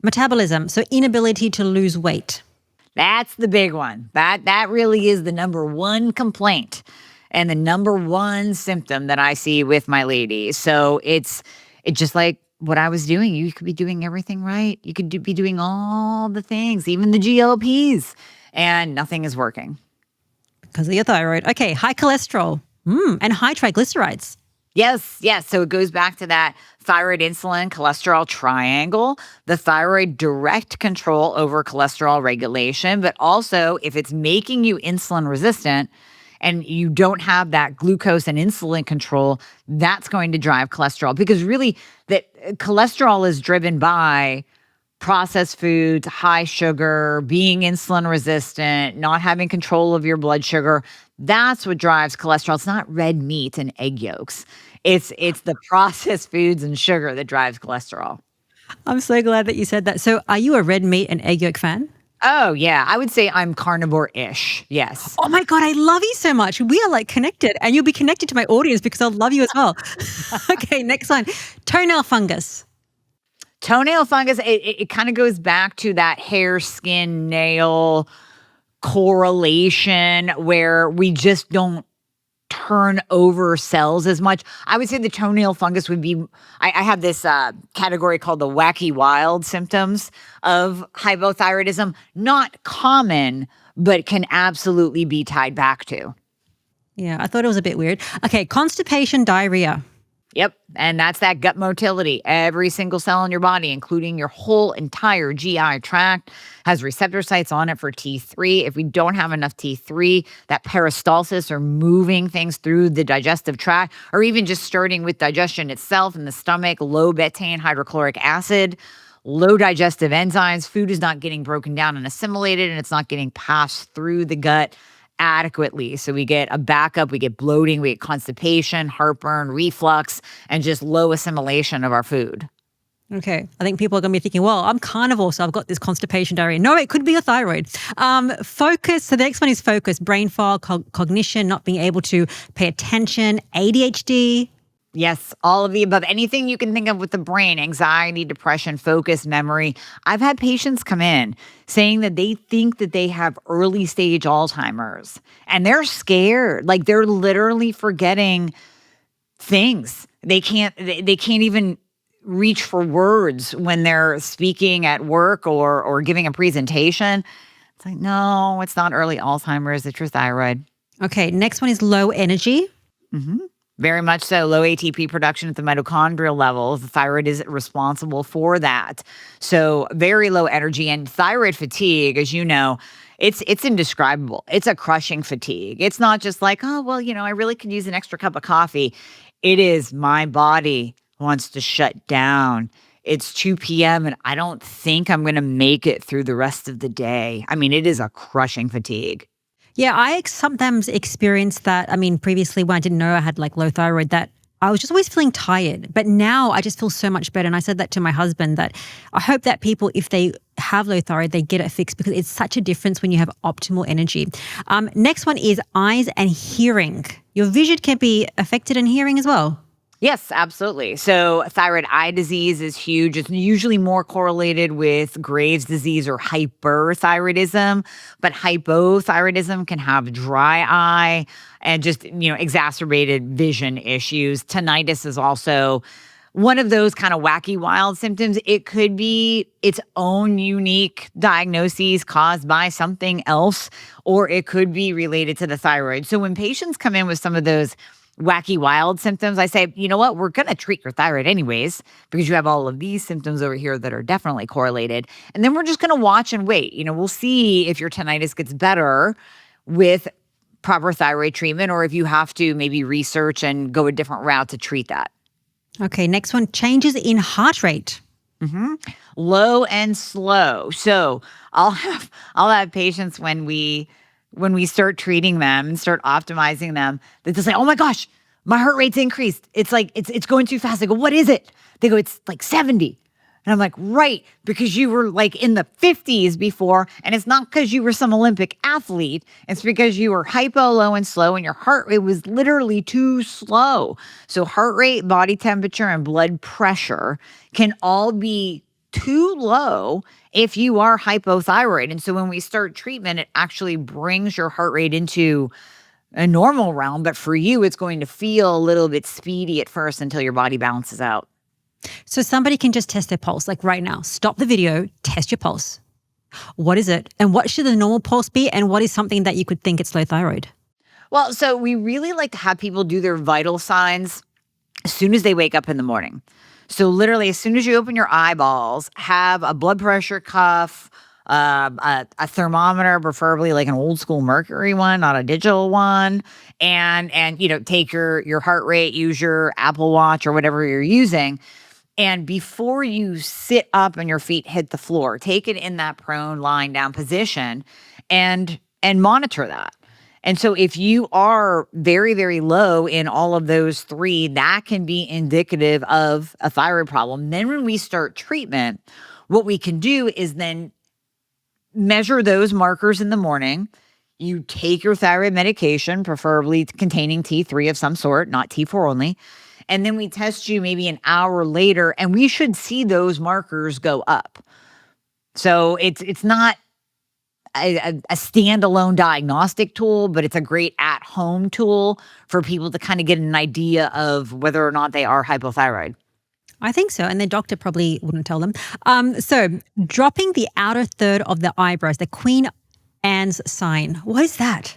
metabolism. So inability to lose weight. That's the big one. That really is the number 1 complaint and the number 1 symptom that I see with my ladies. So it's just like what I was doing. You could be doing everything right. You could be doing all the things, even the GLPs, and nothing is working. Because of your thyroid. Okay, high cholesterol and high triglycerides. Yes. So it goes back to that thyroid, insulin, cholesterol triangle, the thyroid direct control over cholesterol regulation, but also if it's making you insulin resistant and you don't have that glucose and insulin control, that's going to drive cholesterol, because really that cholesterol is driven by processed foods, high sugar, being insulin resistant, not having control of your blood sugar. That's what drives cholesterol. It's not red meat and egg yolks. It's the processed foods and sugar that drives cholesterol. I'm so glad that you said that. So are you a red meat and egg yolk fan? Oh, yeah. I would say I'm carnivore-ish. Yes. Oh my God, I love you so much. We are like connected, and you'll be connected to my audience because I'll love you as well. Okay, next one. Toenail fungus. Toenail fungus, it kind of goes back to that hair, skin, nail correlation where we just don't turn over cells as much. I would say the toenail fungus would be, I have this category called the wacky wild symptoms of hypothyroidism. Not common, but can absolutely be tied back to. Yeah, I thought it was a bit weird. Okay, constipation, diarrhea. Yep. And that's that gut motility. Every single cell in your body, including your whole entire GI tract, has receptor sites on it for T3. If we don't have enough T3, that peristalsis or moving things through the digestive tract, or even just starting with digestion itself in the stomach, low betaine hydrochloric acid, low digestive enzymes, food is not getting broken down and assimilated, and it's not getting passed through the gut adequately. So we get a backup, we get bloating, we get constipation, heartburn, reflux, and just low assimilation of our food. Okay, I think people are going to be thinking, well, I'm carnivore, so I've got this constipation, diarrhea. No, it could be your thyroid. Focus, so the next one is focus, brain fog, cognition, not being able to pay attention, ADHD. Yes, all of the above. Anything you can think of with the brain, anxiety, depression, focus, memory. I've had patients come in saying that they think that they have early stage Alzheimer's and they're scared. Like they're literally forgetting things. They can't even reach for words when they're speaking at work or giving a presentation. It's like, no, it's not early Alzheimer's. It's your thyroid. Okay, next one is low energy. Very much so. Low ATP production at the mitochondrial level. The thyroid is responsible for that. So very low energy and thyroid fatigue, as you know, it's indescribable. It's a crushing fatigue. It's not just like, oh, well, I really could use an extra cup of coffee. It is my body wants to shut down. It's 2 p.m. and I don't think I'm going to make it through the rest of the day. I mean, it is a crushing fatigue. Yeah, I sometimes experience that. I mean, previously when I didn't know I had like low thyroid, that I was just always feeling tired. But now I just feel so much better. And I said that to my husband, that I hope that people, if they have low thyroid, they get it fixed, because it's such a difference when you have optimal energy. Next one is eyes and hearing. Your vision can be affected in hearing as well. Yes, absolutely. So thyroid eye disease is huge. It's usually more correlated with Graves' disease or hyperthyroidism, but hypothyroidism can have dry eye and just, exacerbated vision issues. Tinnitus is also one of those kind of wacky wild symptoms. It could be its own unique diagnoses caused by something else, or it could be related to the thyroid. So when patients come in with some of those wacky wild symptoms, I say, you know what, we're going to treat your thyroid anyways, because you have all of these symptoms over here that are definitely correlated. And then we're just going to watch and wait. We'll see if your tinnitus gets better with proper thyroid treatment, or if you have to maybe research and go a different route to treat that. Okay, next one, changes in heart rate. Low and slow. So I'll have patients when we start treating them and start optimizing them, that they'll say, oh my gosh, my heart rate's increased. It's like, it's going too fast. I go, what is it? They go, it's like 70. And I'm like, right, because you were like in the 50s before. And it's not because you were some Olympic athlete. It's because you were hypo, low, and slow, and your heart rate was literally too slow. So heart rate, body temperature, and blood pressure can all be too low if you are hypothyroid. And so when we start treatment, it actually brings your heart rate into a normal realm. But for you, it's going to feel a little bit speedy at first until your body balances out. So somebody can just test their pulse, like right now. Stop the video, test your pulse. What is it? And what should the normal pulse be? And what is something that you could think it's low thyroid? Well, so we really like to have people do their vital signs as soon as they wake up in the morning. So literally, as soon as you open your eyeballs, have a blood pressure cuff, a thermometer, preferably like an old school mercury one, not a digital one, and take your heart rate, use your Apple Watch or whatever you're using. And before you sit up and your feet hit the floor, take it in that prone lying down position and monitor that. And so if you are very, very low in all of those three, that can be indicative of a thyroid problem. Then when we start treatment, what we can do is then measure those markers in the morning. You take your thyroid medication, preferably containing T3 of some sort, not T4 only. And then we test you maybe an hour later, and we should see those markers go up. So it's not a standalone diagnostic tool, but it's a great at-home tool for people to kind of get an idea of whether or not they are hypothyroid. I think so. And their doctor probably wouldn't tell them. So dropping the outer third of the eyebrows, the Queen Anne's sign. What is that?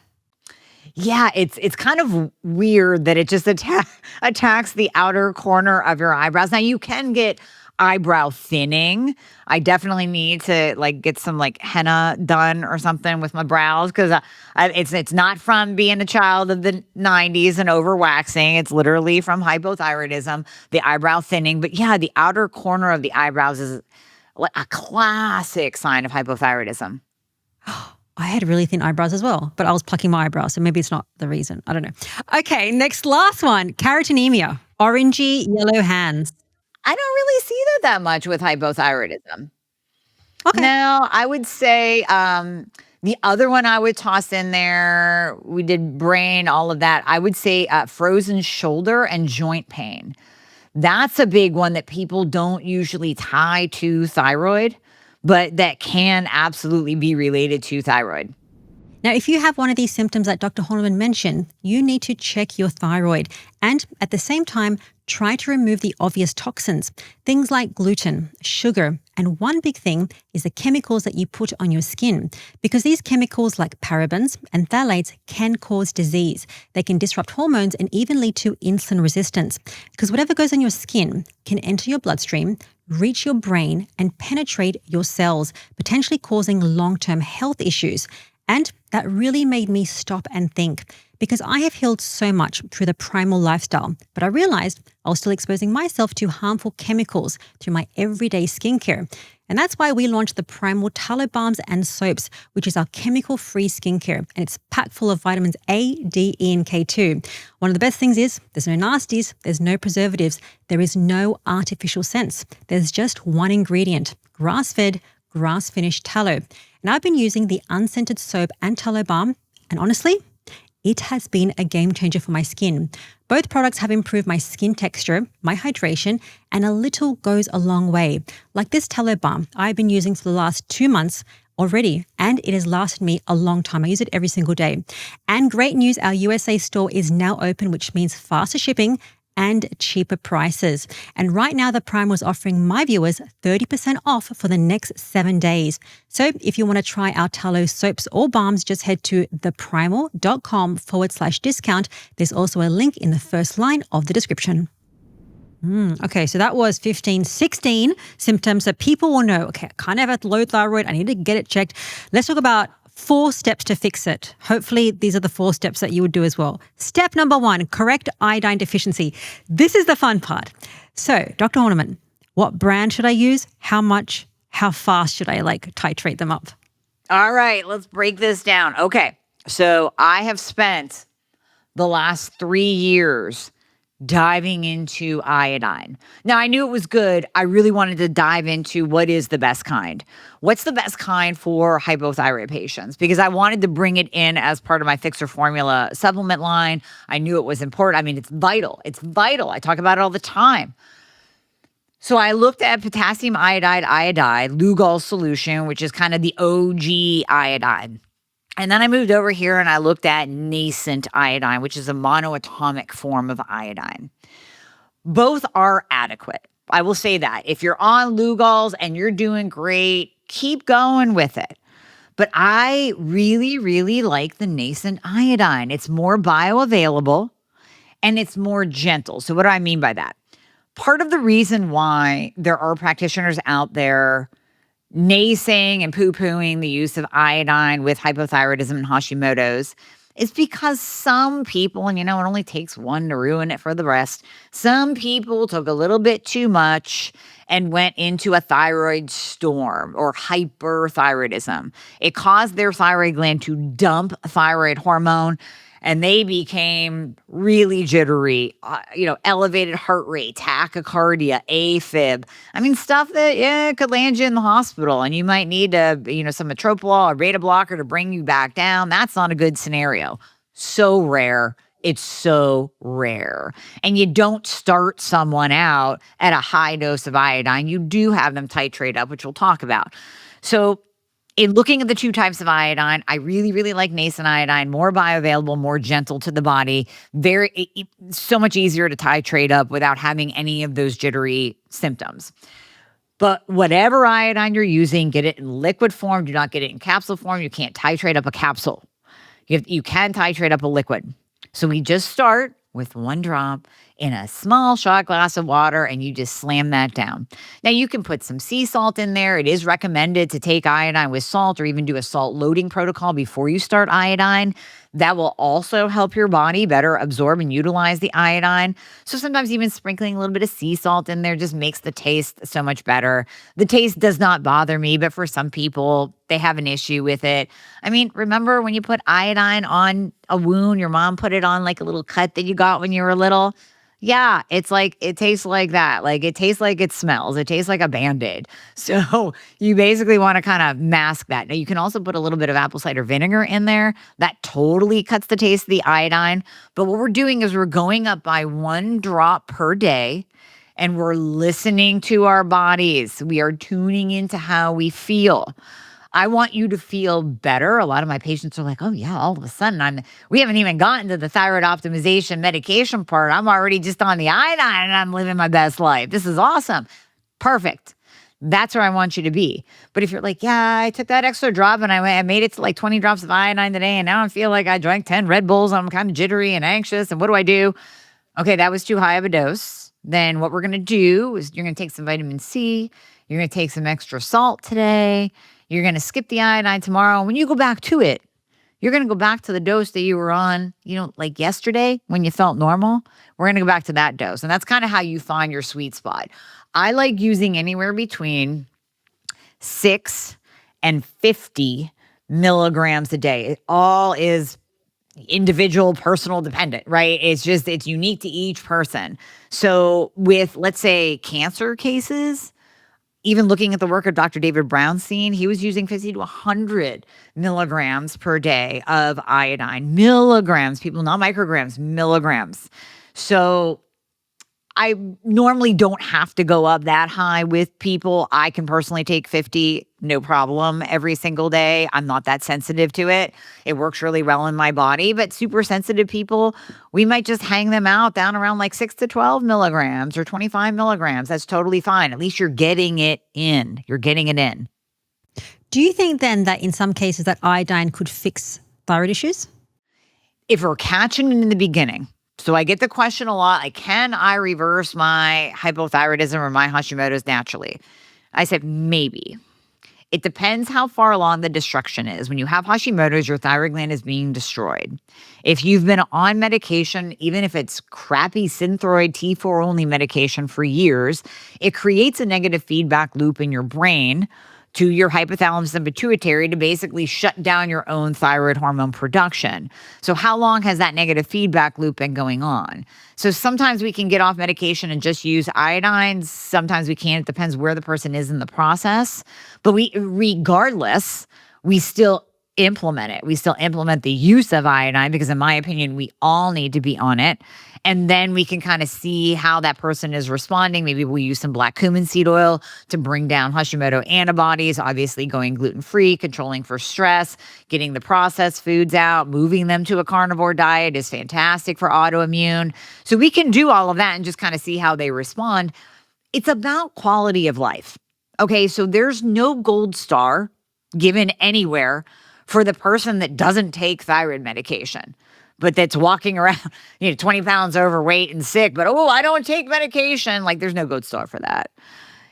Yeah, it's kind of weird that it just attacks the outer corner of your eyebrows. Now you can get eyebrow thinning. I definitely need to get some henna done or something with my brows because it's not from being a child of the 90s and overwaxing. It's literally from hypothyroidism, the eyebrow thinning. But yeah, the outer corner of the eyebrows is like a classic sign of hypothyroidism. I had really thin eyebrows as well, but I was plucking my eyebrows, so maybe it's not the reason. I don't know. Okay, last one, carotenemia, orangey yellow hands. I don't really see that much with hypothyroidism. Okay. No, I would say the other one I would toss in there, we did brain, all of that. I would say frozen shoulder and joint pain. That's a big one that people don't usually tie to thyroid, but that can absolutely be related to thyroid. Now, if you have one of these symptoms that Dr. Horniman mentioned, you need to check your thyroid and at the same time, try to remove the obvious toxins, things like gluten, sugar, and one big thing is the chemicals that you put on your skin because these chemicals like parabens and phthalates can cause disease. They can disrupt hormones and even lead to insulin resistance because whatever goes on your skin can enter your bloodstream, reach your brain, and penetrate your cells, potentially causing long-term health issues. And that really made me stop and think because I have healed so much through the primal lifestyle, but I realized I was still exposing myself to harmful chemicals through my everyday skincare. And that's why we launched the Primal Tallow Balms and Soaps, which is our chemical-free skincare. And it's packed full of vitamins A, D, E, and K2. One of the best things is there's no nasties, there's no preservatives, there is no artificial scents. There's just one ingredient, grass-fed, grass-finished tallow. And I've been using the unscented soap and tallow balm, and honestly, it has been a game changer for my skin. Both products have improved my skin texture, my hydration, and a little goes a long way. Like this tallow balm I've been using for the last 2 months already, and it has lasted me a long time. I use it every single day. And great news, our USA store is now open, which means faster shipping and cheaper prices. And right now, the Prime was offering my viewers 30% off for the next 7 days. So if you want to try our tallow soaps or balms, just head to theprimal.com/discount. There's also a link in the first line of the description. Okay, so that was 16 symptoms that people will know. Okay, I kind of have a low thyroid. I need to get it checked. Let's talk about 4 steps to fix it. Hopefully, these are the 4 steps that you would do as well. Step number 1, correct iodine deficiency. This is the fun part. So, Dr. Horniman, what brand should I use? How much? How fast should I titrate them up? All right, let's break this down. Okay, so I have spent the last 3 years diving into iodine. Now, I knew it was good. I really wanted to dive into what is the best kind. What's the best kind for hypothyroid patients? Because I wanted to bring it in as part of my Fixer Formula supplement line. I knew it was important. I mean, it's vital. It's vital. I talk about it all the time. So I looked at potassium iodide, Lugol solution, which is kind of the OG iodine. And then I moved over here and I looked at nascent iodine, which is a monoatomic form of iodine. Both are adequate. I will say that. If you're on Lugols and you're doing great, keep going with it. But I really, really like the nascent iodine. It's more bioavailable and it's more gentle. So what do I mean by that? Part of the reason why there are practitioners out there naysaying and poo-pooing the use of iodine with hypothyroidism and Hashimoto's is because some people, and it only takes one to ruin it for the rest, some people took a little bit too much and went into a thyroid storm or hyperthyroidism. It caused their thyroid gland to dump thyroid hormone, and they became really jittery, elevated heart rate, tachycardia, AFib. I mean, stuff that could land you in the hospital, and you might need some metoprolol or beta blocker to bring you back down. That's not a good scenario. So rare. It's so rare. And you don't start someone out at a high dose of iodine. You do have them titrate up, which we'll talk about. So In looking at the two types of iodine, I really, really like nascent iodine, more bioavailable, more gentle to the body, so much easier to titrate up without having any of those jittery symptoms. But whatever iodine you're using, get it in liquid form. Do not get it in capsule form. You can't titrate up a capsule. You can titrate up a liquid. So we just start with 1 drop in a small shot glass of water, and you just slam that down. Now, you can put some sea salt in there. It is recommended to take iodine with salt or even do a salt loading protocol before you start iodine. That will also help your body better absorb and utilize the iodine. So sometimes even sprinkling a little bit of sea salt in there just makes the taste so much better. The taste does not bother me, but for some people, they have an issue with it. I mean, remember when you put iodine on a wound, your mom put it on like a little cut that you got when you were little? Yeah, it's like, it tastes like that. Like, it tastes like it smells. It tastes like a Band-Aid. So you basically want to kind of mask that. Now, you can also put a little bit of apple cider vinegar in there. That totally cuts the taste of the iodine. But what we're doing is we're going up by 1 drop per day, and we're listening to our bodies. We are tuning into how we feel. I want you to feel better. A lot of my patients are like, oh yeah, all of a sudden we haven't even gotten to the thyroid optimization medication part. I'm already just on the iodine and I'm living my best life. This is awesome. Perfect. That's where I want you to be. But if you're like, yeah, I took that extra drop and I made it to like 20 drops of iodine today, and now I feel like I drank 10 Red Bulls. I'm kind of jittery and anxious. And what do I do? Okay, that was too high of a dose. Then what we're going to do is you're going to take some vitamin C. You're going to take some extra salt today. You're going to skip the iodine tomorrow. When you go back to it, you're going to go back to the dose that you were on, like yesterday when you felt normal. We're going to go back to that dose. And that's kind of how you find your sweet spot. I like using anywhere between 6 and 50 milligrams a day. It all is individual, personal dependent, right? It's unique to each person. So with, let's say, cancer cases, even looking at the work of Dr. David Brownstein, he was using 50 to 100 milligrams per day of iodine. Milligrams, people, not micrograms, milligrams. So I normally don't have to go up that high with people. I can personally take 50, no problem, every single day. I'm not that sensitive to it. It works really well in my body. But super sensitive people, we might just hang them out down around like 6 to 12 milligrams or 25 milligrams. That's totally fine. At least you're getting it in. You're getting it in. Do you think then that in some cases that iodine could fix thyroid issues? If we're catching it in the beginning. So I get the question a lot, like, can I reverse my hypothyroidism or my Hashimoto's naturally? I said, maybe. It depends how far along the destruction is. When you have Hashimoto's, your thyroid gland is being destroyed. If you've been on medication, even if it's crappy Synthroid T4 only medication for years, it creates a negative feedback loop in your brain to your hypothalamus and pituitary to basically shut down your own thyroid hormone production. So how long has that negative feedback loop been going on? So sometimes we can get off medication and just use iodine. Sometimes we can't. It depends where the person is in the process. But regardless, we still implement it. We still implement the use of iodine because, in my opinion, we all need to be on it. And then we can kind of see how that person is responding. Maybe we'll use some black cumin seed oil to bring down Hashimoto antibodies, obviously going gluten-free, controlling for stress, getting the processed foods out, moving them to a carnivore diet is fantastic for autoimmune. So we can do all of that and just kind of see how they respond. It's about quality of life. Okay, so there's no gold star given anywhere for the person that doesn't take thyroid medication, but that's walking around, 20 pounds overweight and sick, but, I don't take medication. Like, there's no gold star for that.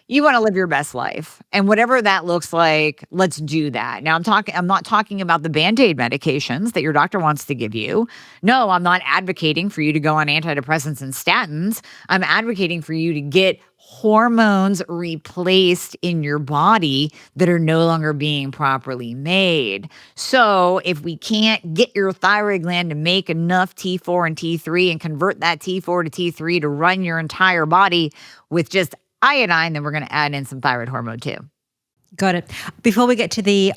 You want to live your best life. And whatever that looks like, let's do that. Now, I'm not talking about the Band-Aid medications that your doctor wants to give you. No, I'm not advocating for you to go on antidepressants and statins. I'm advocating for you to get hormones replaced in your body that are no longer being properly made. So if we can't get your thyroid gland to make enough T4 and T3 and convert that T4 to T3 to run your entire body with just iodine, then we're going to add in some thyroid hormone too. Got it. Before we get to the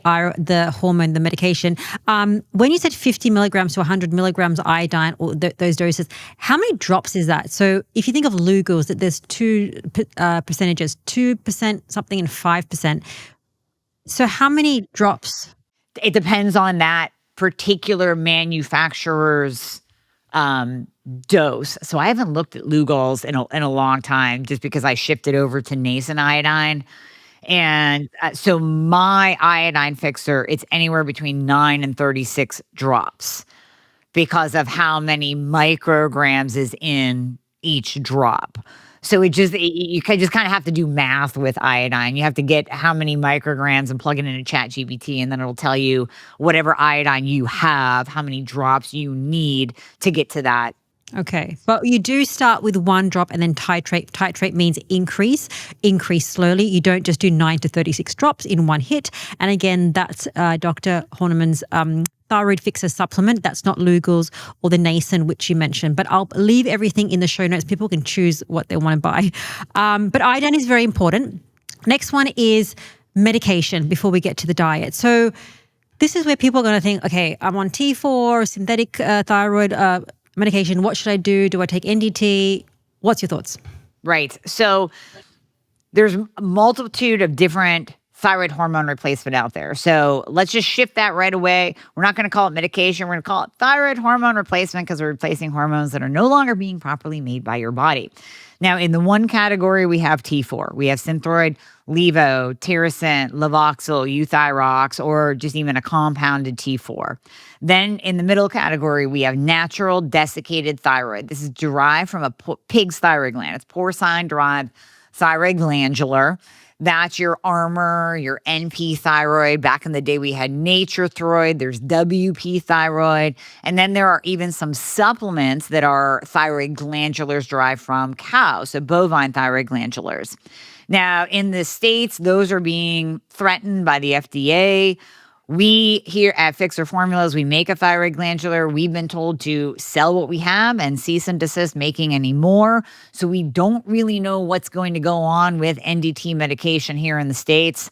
hormone, the medication, when you said 50 milligrams to 100 milligrams iodine, or those doses, how many drops is that? So if you think of Lugol's, that there's two percentages, 2% something and 5%. So how many drops? It depends on that particular manufacturer's dose. So I haven't looked at Lugol's in a long time, just because I shifted over to nascent iodine. And so my iodine fixer, it's anywhere between 9 and 36 drops because of how many micrograms is in each drop. So you just kind of have to do math with iodine. You have to get how many micrograms and plug it into ChatGPT, and then it'll tell you whatever iodine you have, how many drops you need to get to that. Okay. But you do start with 1 drop and then titrate. Titrate means increase slowly. You don't just do 9 to 36 drops in one hit. And again, that's Dr. Horniman's thyroid fixer supplement. That's not Lugol's or the Nason, which you mentioned. But I'll leave everything in the show notes. People can choose what they want to buy. But iodine is very important. Next one is medication before we get to the diet. So this is where people are going to think, okay, I'm on T4, synthetic thyroid medication. What should I do? Do I take NDT? What's your thoughts? Right. So there's a multitude of different thyroid hormone replacement out there. So let's just shift that right away. We're not going to call it medication. We're going to call it thyroid hormone replacement, because we're replacing hormones that are no longer being properly made by your body. Now, in the one category, we have T4. We have Synthroid, Levo, Tirosint, Levoxyl, Euthyrox, or just even a compounded T4. Then in the middle category, we have natural desiccated thyroid. This is derived from a pig's thyroid gland. It's porcine-derived thyroid glandular. That's your Armour, your NP thyroid. Back in the day, we had Nature Thyroid. There's WP thyroid. And then there are even some supplements that are thyroid glandulars derived from cows, so bovine thyroid glandulars. Now, in the States, those are being threatened by the FDA. We here at Fixer Formulas, we make a thyroid glandular. We've been told to sell what we have and cease and desist making any more. So we don't really know what's going to go on with NDT medication here in the States.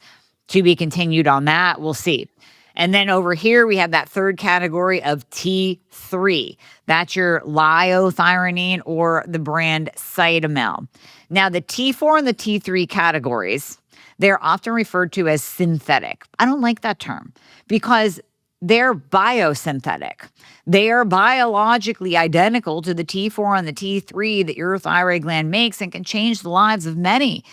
To be continued on that. We'll see. And then over here, we have that third category of T3. That's your liothyronine or the brand Cytomel. Now, the T4 and the T3 categories, they're often referred to as synthetic. I don't like that term because they're biosynthetic. They are biologically identical to the T4 and the T3 that your thyroid gland makes and can change the lives of many.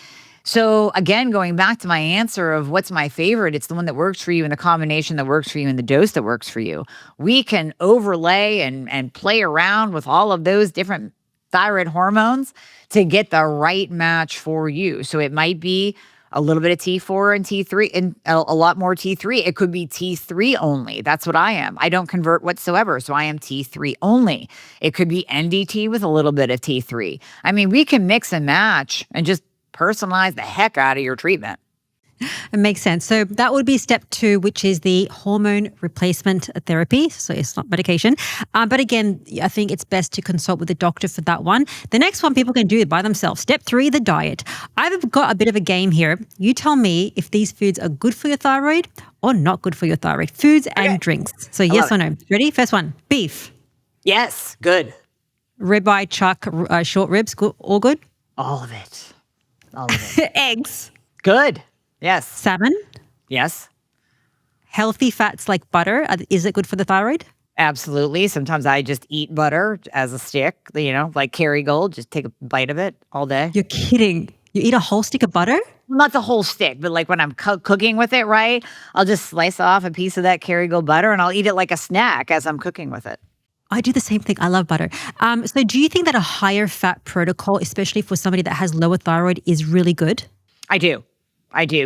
So again, going back to my answer of what's my favorite, it's the one that works for you and the combination that works for you and the dose that works for you. We can overlay and play around with all of those different thyroid hormones to get the right match for you. So it might be a little bit of T4 and T3 and a lot more T3. It could be T3 only. That's what I am. I don't convert whatsoever, so I am T3 only. It could be NDT with a little bit of T3. I mean, we can mix and match and just personalize the heck out of your treatment. It makes sense. So that would be step 2, which is the hormone replacement therapy. So it's not medication. But again, I think it's best to consult with a doctor for that one. The next one people can do it by themselves. Step 3, the diet. I've got a bit of a game here. You tell me if these foods are good for your thyroid or not good for your thyroid. Foods and drinks. So yes or no. Ready? First one, beef. Yes, good. Ribeye, chuck, short ribs, all good? All of it. All of it. Eggs. Good. Yes. Salmon. Yes. Healthy fats like butter. Is it good for the thyroid? Absolutely. Sometimes I just eat butter as a stick, like Kerrygold, just take a bite of it all day. You're kidding. You eat a whole stick of butter? Not the whole stick, but like when I'm cooking with it, right? I'll just slice off a piece of that Kerrygold butter and I'll eat it like a snack as I'm cooking with it. I do the same thing. I love butter. So do you think that a higher fat protocol, especially for somebody that has lower thyroid, is really good? I do.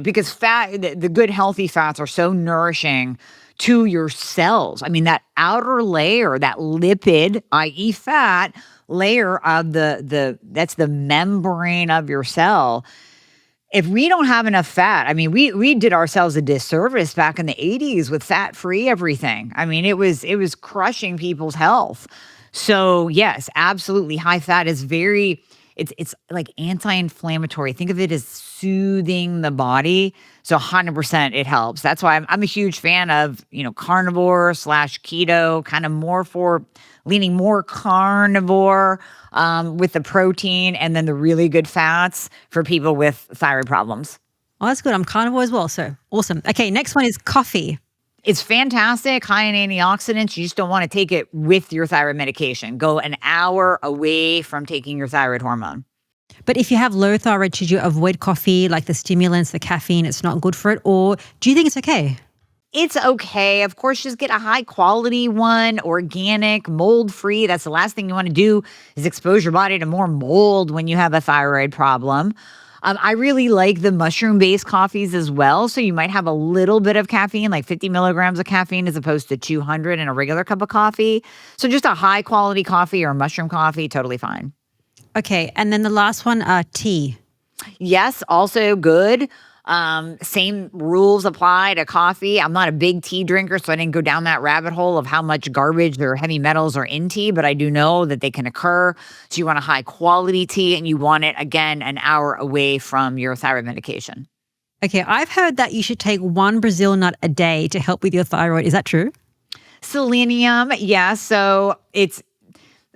Because the good healthy fats are so nourishing to your cells. I mean, that outer layer, that lipid, i.e. fat layer of that's the membrane of your cell. If we don't have enough fat, I mean, we did ourselves a disservice back in the 80s with fat-free everything. I mean, it was crushing people's health. So yes, absolutely. High fat is it's like anti-inflammatory. Think of it as soothing the body. So 100% it helps. That's why I'm a huge fan of, carnivore / keto, kind of leaning more carnivore with the protein and then the really good fats for people with thyroid problems. Oh, that's good. I'm carnivore as well, so awesome. Okay, next one is coffee. It's fantastic, high in antioxidants. You just don't want to take it with your thyroid medication. Go an hour away from taking your thyroid hormone. But if you have low thyroid, should you avoid coffee, like the stimulants, the caffeine? It's not good for it, or do you think it's okay? It's okay. Of course, just get a high quality one, organic, mold free. That's the last thing you want to do is expose your body to more mold when you have a thyroid problem. I really like the mushroom-based coffees as well. So you might have a little bit of caffeine, like 50 milligrams of caffeine as opposed to 200 in a regular cup of coffee. So just a high-quality coffee or mushroom coffee, totally fine. Okay, and then the last one, tea. Yes, also good. Same rules apply to coffee. I'm not a big tea drinker, so I didn't go down that rabbit hole of how much garbage or heavy metals are in tea, but I do know that they can occur. So you want a high quality tea and you want it, again, an hour away from your thyroid medication. Okay, I've heard that you should take one Brazil nut a day to help with your thyroid. Is that true? Selenium, yeah. So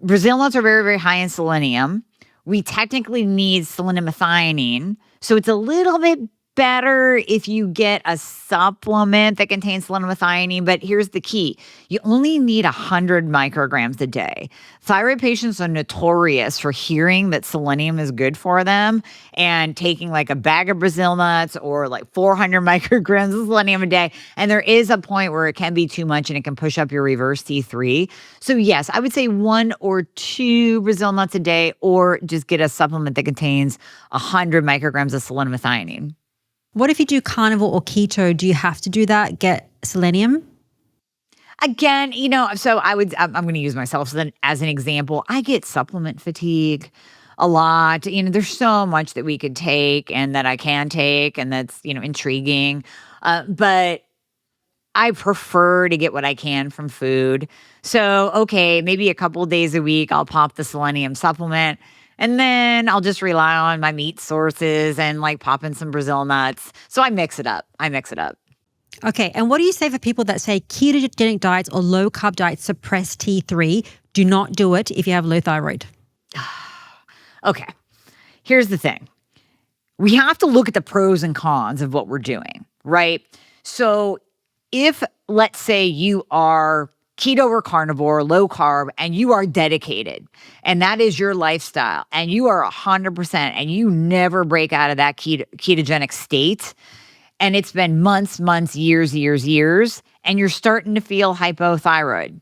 Brazil nuts are very, very high in selenium. We technically need selenium-methionine. So it's a little bit better if you get a supplement that contains selenium-methionine, but here's the key. You only need 100 micrograms a day. Thyroid patients are notorious for hearing that selenium is good for them and taking like a bag of Brazil nuts or like 400 micrograms of selenium a day. And there is a point where it can be too much and it can push up your reverse T3. So yes, I would say 1 or 2 Brazil nuts a day, or just get a supplement that contains 100 micrograms of selenium-methionine. What if you do carnivore or keto? Do you have to do that? Get selenium? Again, so I'm going to use myself as an example. I get supplement fatigue a lot. There's so much that we could take and that I can take, and that's, intriguing. But I prefer to get what I can from food. So, okay, maybe a couple of days a week, I'll pop the selenium supplement. And then I'll just rely on my meat sources and like pop in some Brazil nuts. So I mix it up. Okay, and what do you say for people that say ketogenic diets or low carb diets suppress T3? Do not do it if you have low thyroid. Okay, here's the thing. We have to look at the pros and cons of what we're doing, right? So if, let's say, you are keto or carnivore, low carb, and you are dedicated, and that is your lifestyle, and you are 100%, and you never break out of that ketogenic state, and it's been months, years, and you're starting to feel hypothyroid.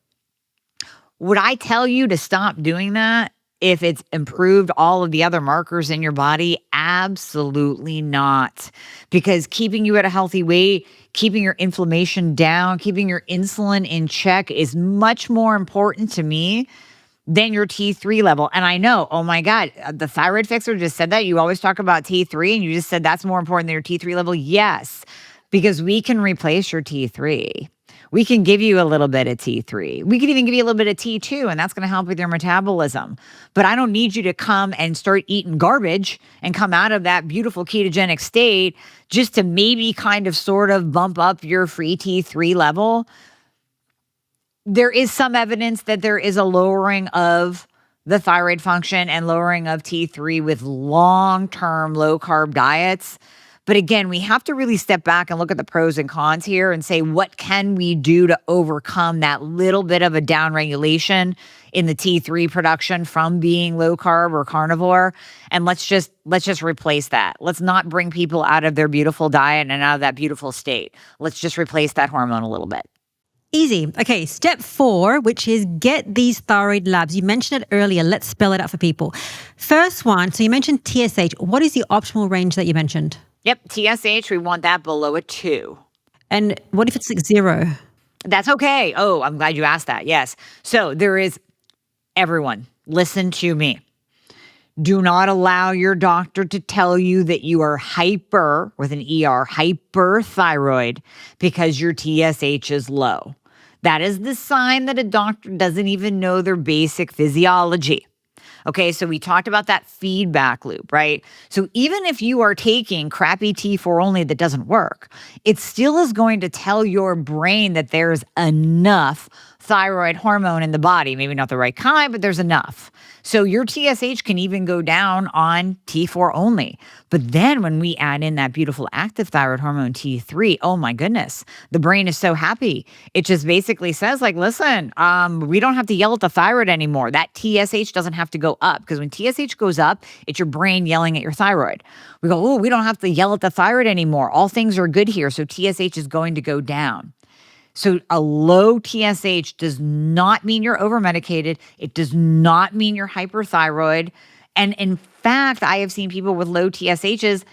Would I tell you to stop doing that if it's improved all of the other markers in your body? Absolutely not. Because keeping you at a healthy weight, keeping your inflammation down, keeping your insulin in check is much more important to me than your T3 level. And I know, oh my God, the thyroid fixer just said that. You always talk about T3 and you just said that's more important than your T3 level. Yes, because we can replace your T3. We can give you a little bit of T3. We can even give you a little bit of T2, and that's going to help with your metabolism. But I don't need you to come and start eating garbage and come out of that beautiful ketogenic state just to maybe kind of sort of bump up your free T3 level. There is some evidence that there is a lowering of the thyroid function and lowering of T3 with long-term low-carb diets. But again, we have to really step back and look at the pros and cons here and say, what can we do to overcome that little bit of a downregulation in the T3 production from being low carb or carnivore? And let's just replace that. Let's not bring people out of their beautiful diet and out of that beautiful state. Let's just replace that hormone a little bit. Easy. Okay, step 4, which is get these thyroid labs. You mentioned it earlier. Let's spell it out for people. First one, so you mentioned TSH. What is the optimal range that you mentioned? Yep, TSH, we want that below a 2. And what if it's like 0? That's okay. Oh, I'm glad you asked that. Yes. So everyone, listen to me. Do not allow your doctor to tell you that you are hyper, with an ER, hyperthyroid, because your TSH is low. That is the sign that a doctor doesn't even know their basic physiology. Okay, so we talked about that feedback loop, right? So even if you are taking crappy T4 only that doesn't work, it still is going to tell your brain that there's enough thyroid hormone in the body. Maybe not the right kind, but there's enough. So your TSH can even go down on T4 only. But then when we add in that beautiful active thyroid hormone T3, oh my goodness, the brain is so happy. It just basically says like, listen, we don't have to yell at the thyroid anymore. That TSH doesn't have to go up, because when TSH goes up, it's your brain yelling at your thyroid. We go, oh, we don't have to yell at the thyroid anymore. All things are good here. So TSH is going to go down. So a low TSH does not mean you're over-medicated. It does not mean you're hyperthyroid. And in fact, I have seen people with low TSHs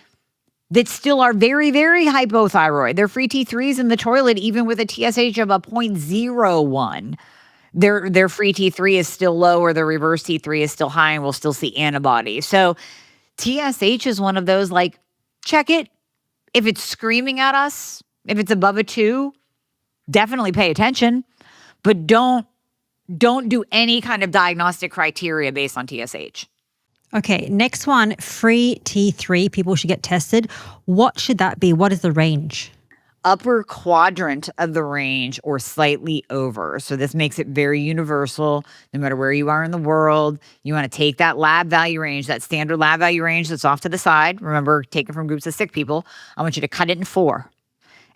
that still are very, very hypothyroid. Their free T3 is in the toilet, even with a TSH of a 0.01. Their free T3 is still low, or their reverse T3 is still high, and we'll still see antibodies. So TSH is one of those, like, check it. If it's screaming at us, if it's above a 2, definitely pay attention, but don't do any kind of diagnostic criteria based on TSH. Okay, next one, free T3. People should get tested. What should that be? What is the range? Upper quadrant of the range or slightly over. So this makes it very universal. No matter where you are in the world, you want to take that lab value range, that standard lab value range that's off to the side. Remember, take it from groups of sick people. I want you to cut it in 4.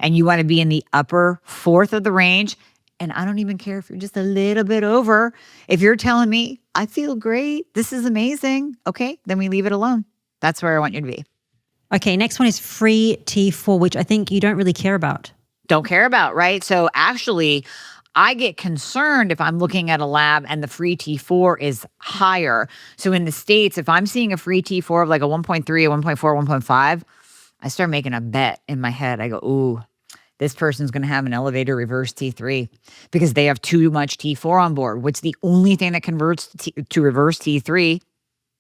And you want to be in the upper 4th of the range. And I don't even care if you're just a little bit over. If you're telling me, I feel great, this is amazing, okay, then we leave it alone. That's where I want you to be. Okay, next one is free T4, which I think you don't really care about. Don't care about, right? So actually, I get concerned if I'm looking at a lab and the free T4 is higher. So in the States, if I'm seeing a free T4 of like a 1.3, a 1.4, 1.5, I start making a bet in my head. I go, ooh, this person's going to have an elevated reverse T3 because they have too much T4 on board. What's the only thing that converts to reverse T3?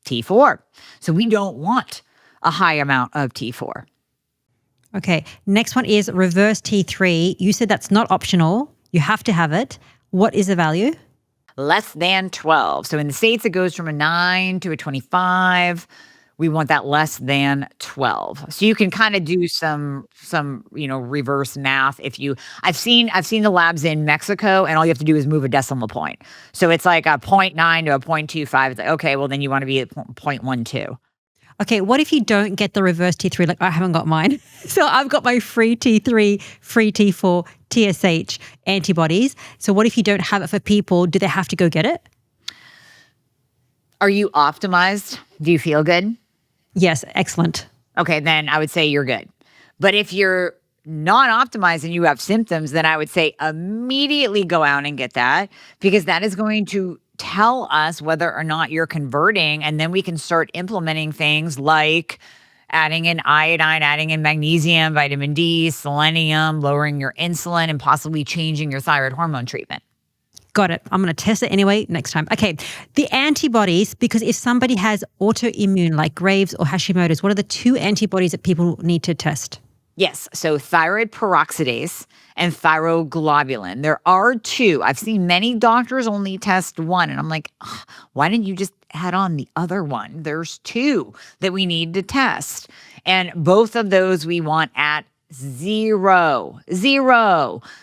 T4. So we don't want a high amount of T4. Okay, next one is reverse T3. You said that's not optional. You have to have it. What is the value? Less than 12. So in the States, it goes from a 9 to a 25. We want that less than 12. So you can kind of do some reverse math. I've seen the labs in Mexico, and all you have to do is move a decimal point. So it's like a 0.9 to a 0.25. It's like, okay, well then you want to be at 0.12. Okay, what if you don't get the reverse T3? Like, I haven't got mine. So I've got my free T3, free T4, TSH antibodies. So what if you don't have it for people? Do they have to go get it? Are you optimized? Do you feel good? Yes, excellent. Okay, then I would say you're good. But if you're not optimized and you have symptoms, then I would say immediately go out and get that, because that is going to tell us whether or not you're converting, and then we can start implementing things like adding in iodine, adding in magnesium, vitamin D, selenium, lowering your insulin, and possibly changing your thyroid hormone treatment. Got it. I'm going to test it anyway next time. Okay, the antibodies, because if somebody has autoimmune like Graves or Hashimoto's, what are the 2 antibodies that people need to test? Yes, so thyroid peroxidase and thyroglobulin. There are 2. I've seen many doctors only test 1, and I'm like, why didn't you just add on the other one? There's 2 that we need to test, and both of those we want at 0.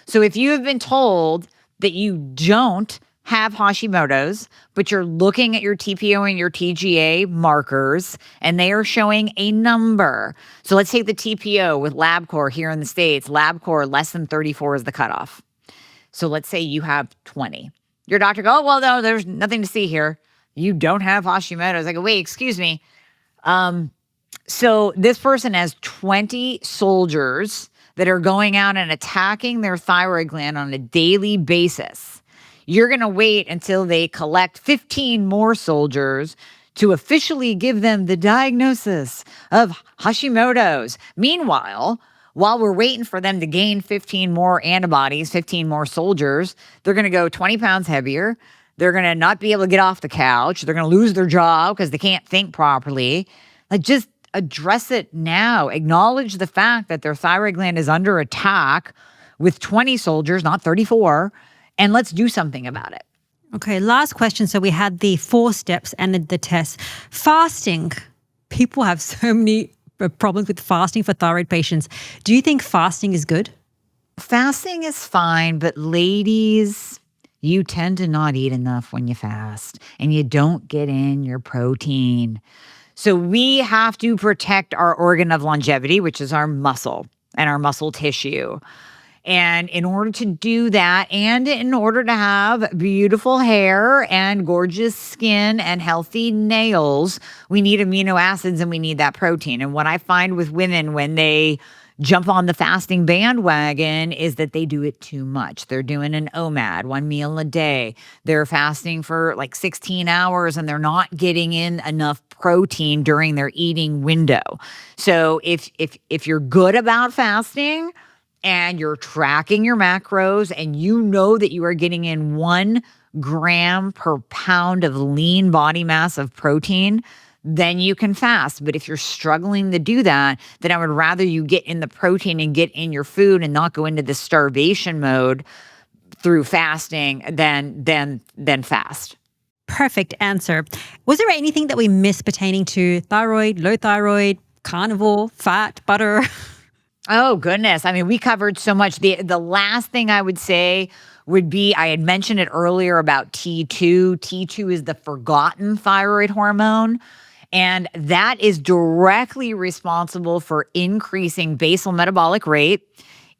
So if you have been told that you don't have Hashimoto's, but you're looking at your TPO and your TGA markers, and they are showing a number. So let's take the TPO with LabCorp here in the States. LabCorp, less than 34 is the cutoff. So let's say you have 20. Your doctor goes, oh, well, no, there's nothing to see here. You don't have Hashimoto's. I go, wait, excuse me. So this person has 20 soldiers that are going out and attacking their thyroid gland on a daily basis. You're going to wait until they collect 15 more soldiers to officially give them the diagnosis of Hashimoto's. Meanwhile, while we're waiting for them to gain 15 more antibodies, 15 more soldiers, they're going to go 20 pounds heavier. They're going to not be able to get off the couch. They're going to lose their job because they can't think properly. Like, just address it now. Acknowledge the fact that their thyroid gland is under attack with 20 soldiers, not 34, and let's do something about it. Okay, last question. So we had the 4 steps and the tests. Fasting. People have so many problems with fasting for thyroid patients. Do you think fasting is good? Fasting is fine, but ladies, you tend to not eat enough when you fast and you don't get in your protein. So we have to protect our organ of longevity, which is our muscle and our muscle tissue. And in order to do that, and in order to have beautiful hair and gorgeous skin and healthy nails, we need amino acids and we need that protein. And what I find with women when they jump on the fasting bandwagon is that they do it too much. They're doing an OMAD, 1 meal a day. They're fasting for like 16 hours and they're not getting in enough protein during their eating window. So if you're good about fasting and you're tracking your macros and you know that you are getting in 1 gram per pound of lean body mass of protein, then you can fast. But if you're struggling to do that, then I would rather you get in the protein and get in your food and not go into the starvation mode through fasting than fast. Perfect answer. Was there anything that we missed pertaining to thyroid, low thyroid, carnivore, fat, butter? Oh, goodness. I mean, we covered so much. The last thing I would say would be, I had mentioned it earlier about T2. T2 is the forgotten thyroid hormone. And that is directly responsible for increasing basal metabolic rate.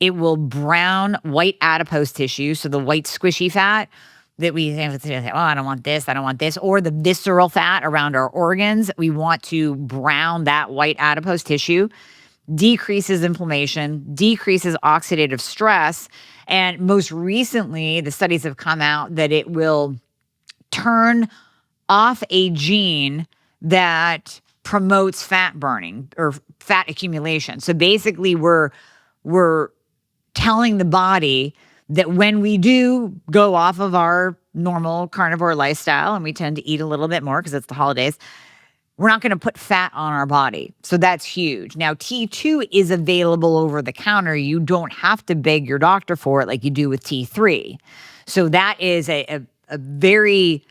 It will brown white adipose tissue, so the white squishy fat that we say, oh, I don't want this, or the visceral fat around our organs. We want to brown that white adipose tissue, decreases inflammation, decreases oxidative stress. And most recently, the studies have come out that it will turn off a gene that promotes fat burning or fat accumulation. So basically, we're telling the body that when we do go off of our normal carnivore lifestyle and we tend to eat a little bit more because it's the holidays, we're not going to put fat on our body. So that's huge. Now, T2 is available over the counter. You don't have to beg your doctor for it like you do with T3. So that is a very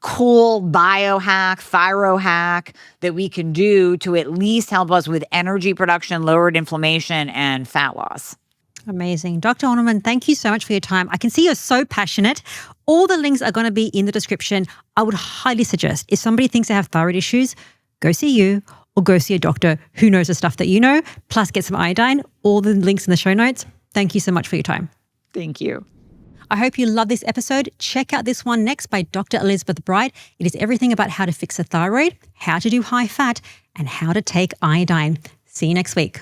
cool biohack, thyrohack that we can do to at least help us with energy production, lowered inflammation, and fat loss. Amazing. Dr. Horniman, thank you so much for your time. I can see you're so passionate. All the links are going to be in the description. I would highly suggest if somebody thinks they have thyroid issues, go see you or go see a doctor who knows the stuff that you know, plus get some iodine. All the links in the show notes. Thank you so much for your time. Thank you. I hope you love this episode. Check out this one next by Dr. Elizabeth Bright. It is everything about how to fix the thyroid, how to do high fat, and how to take iodine. See you next week.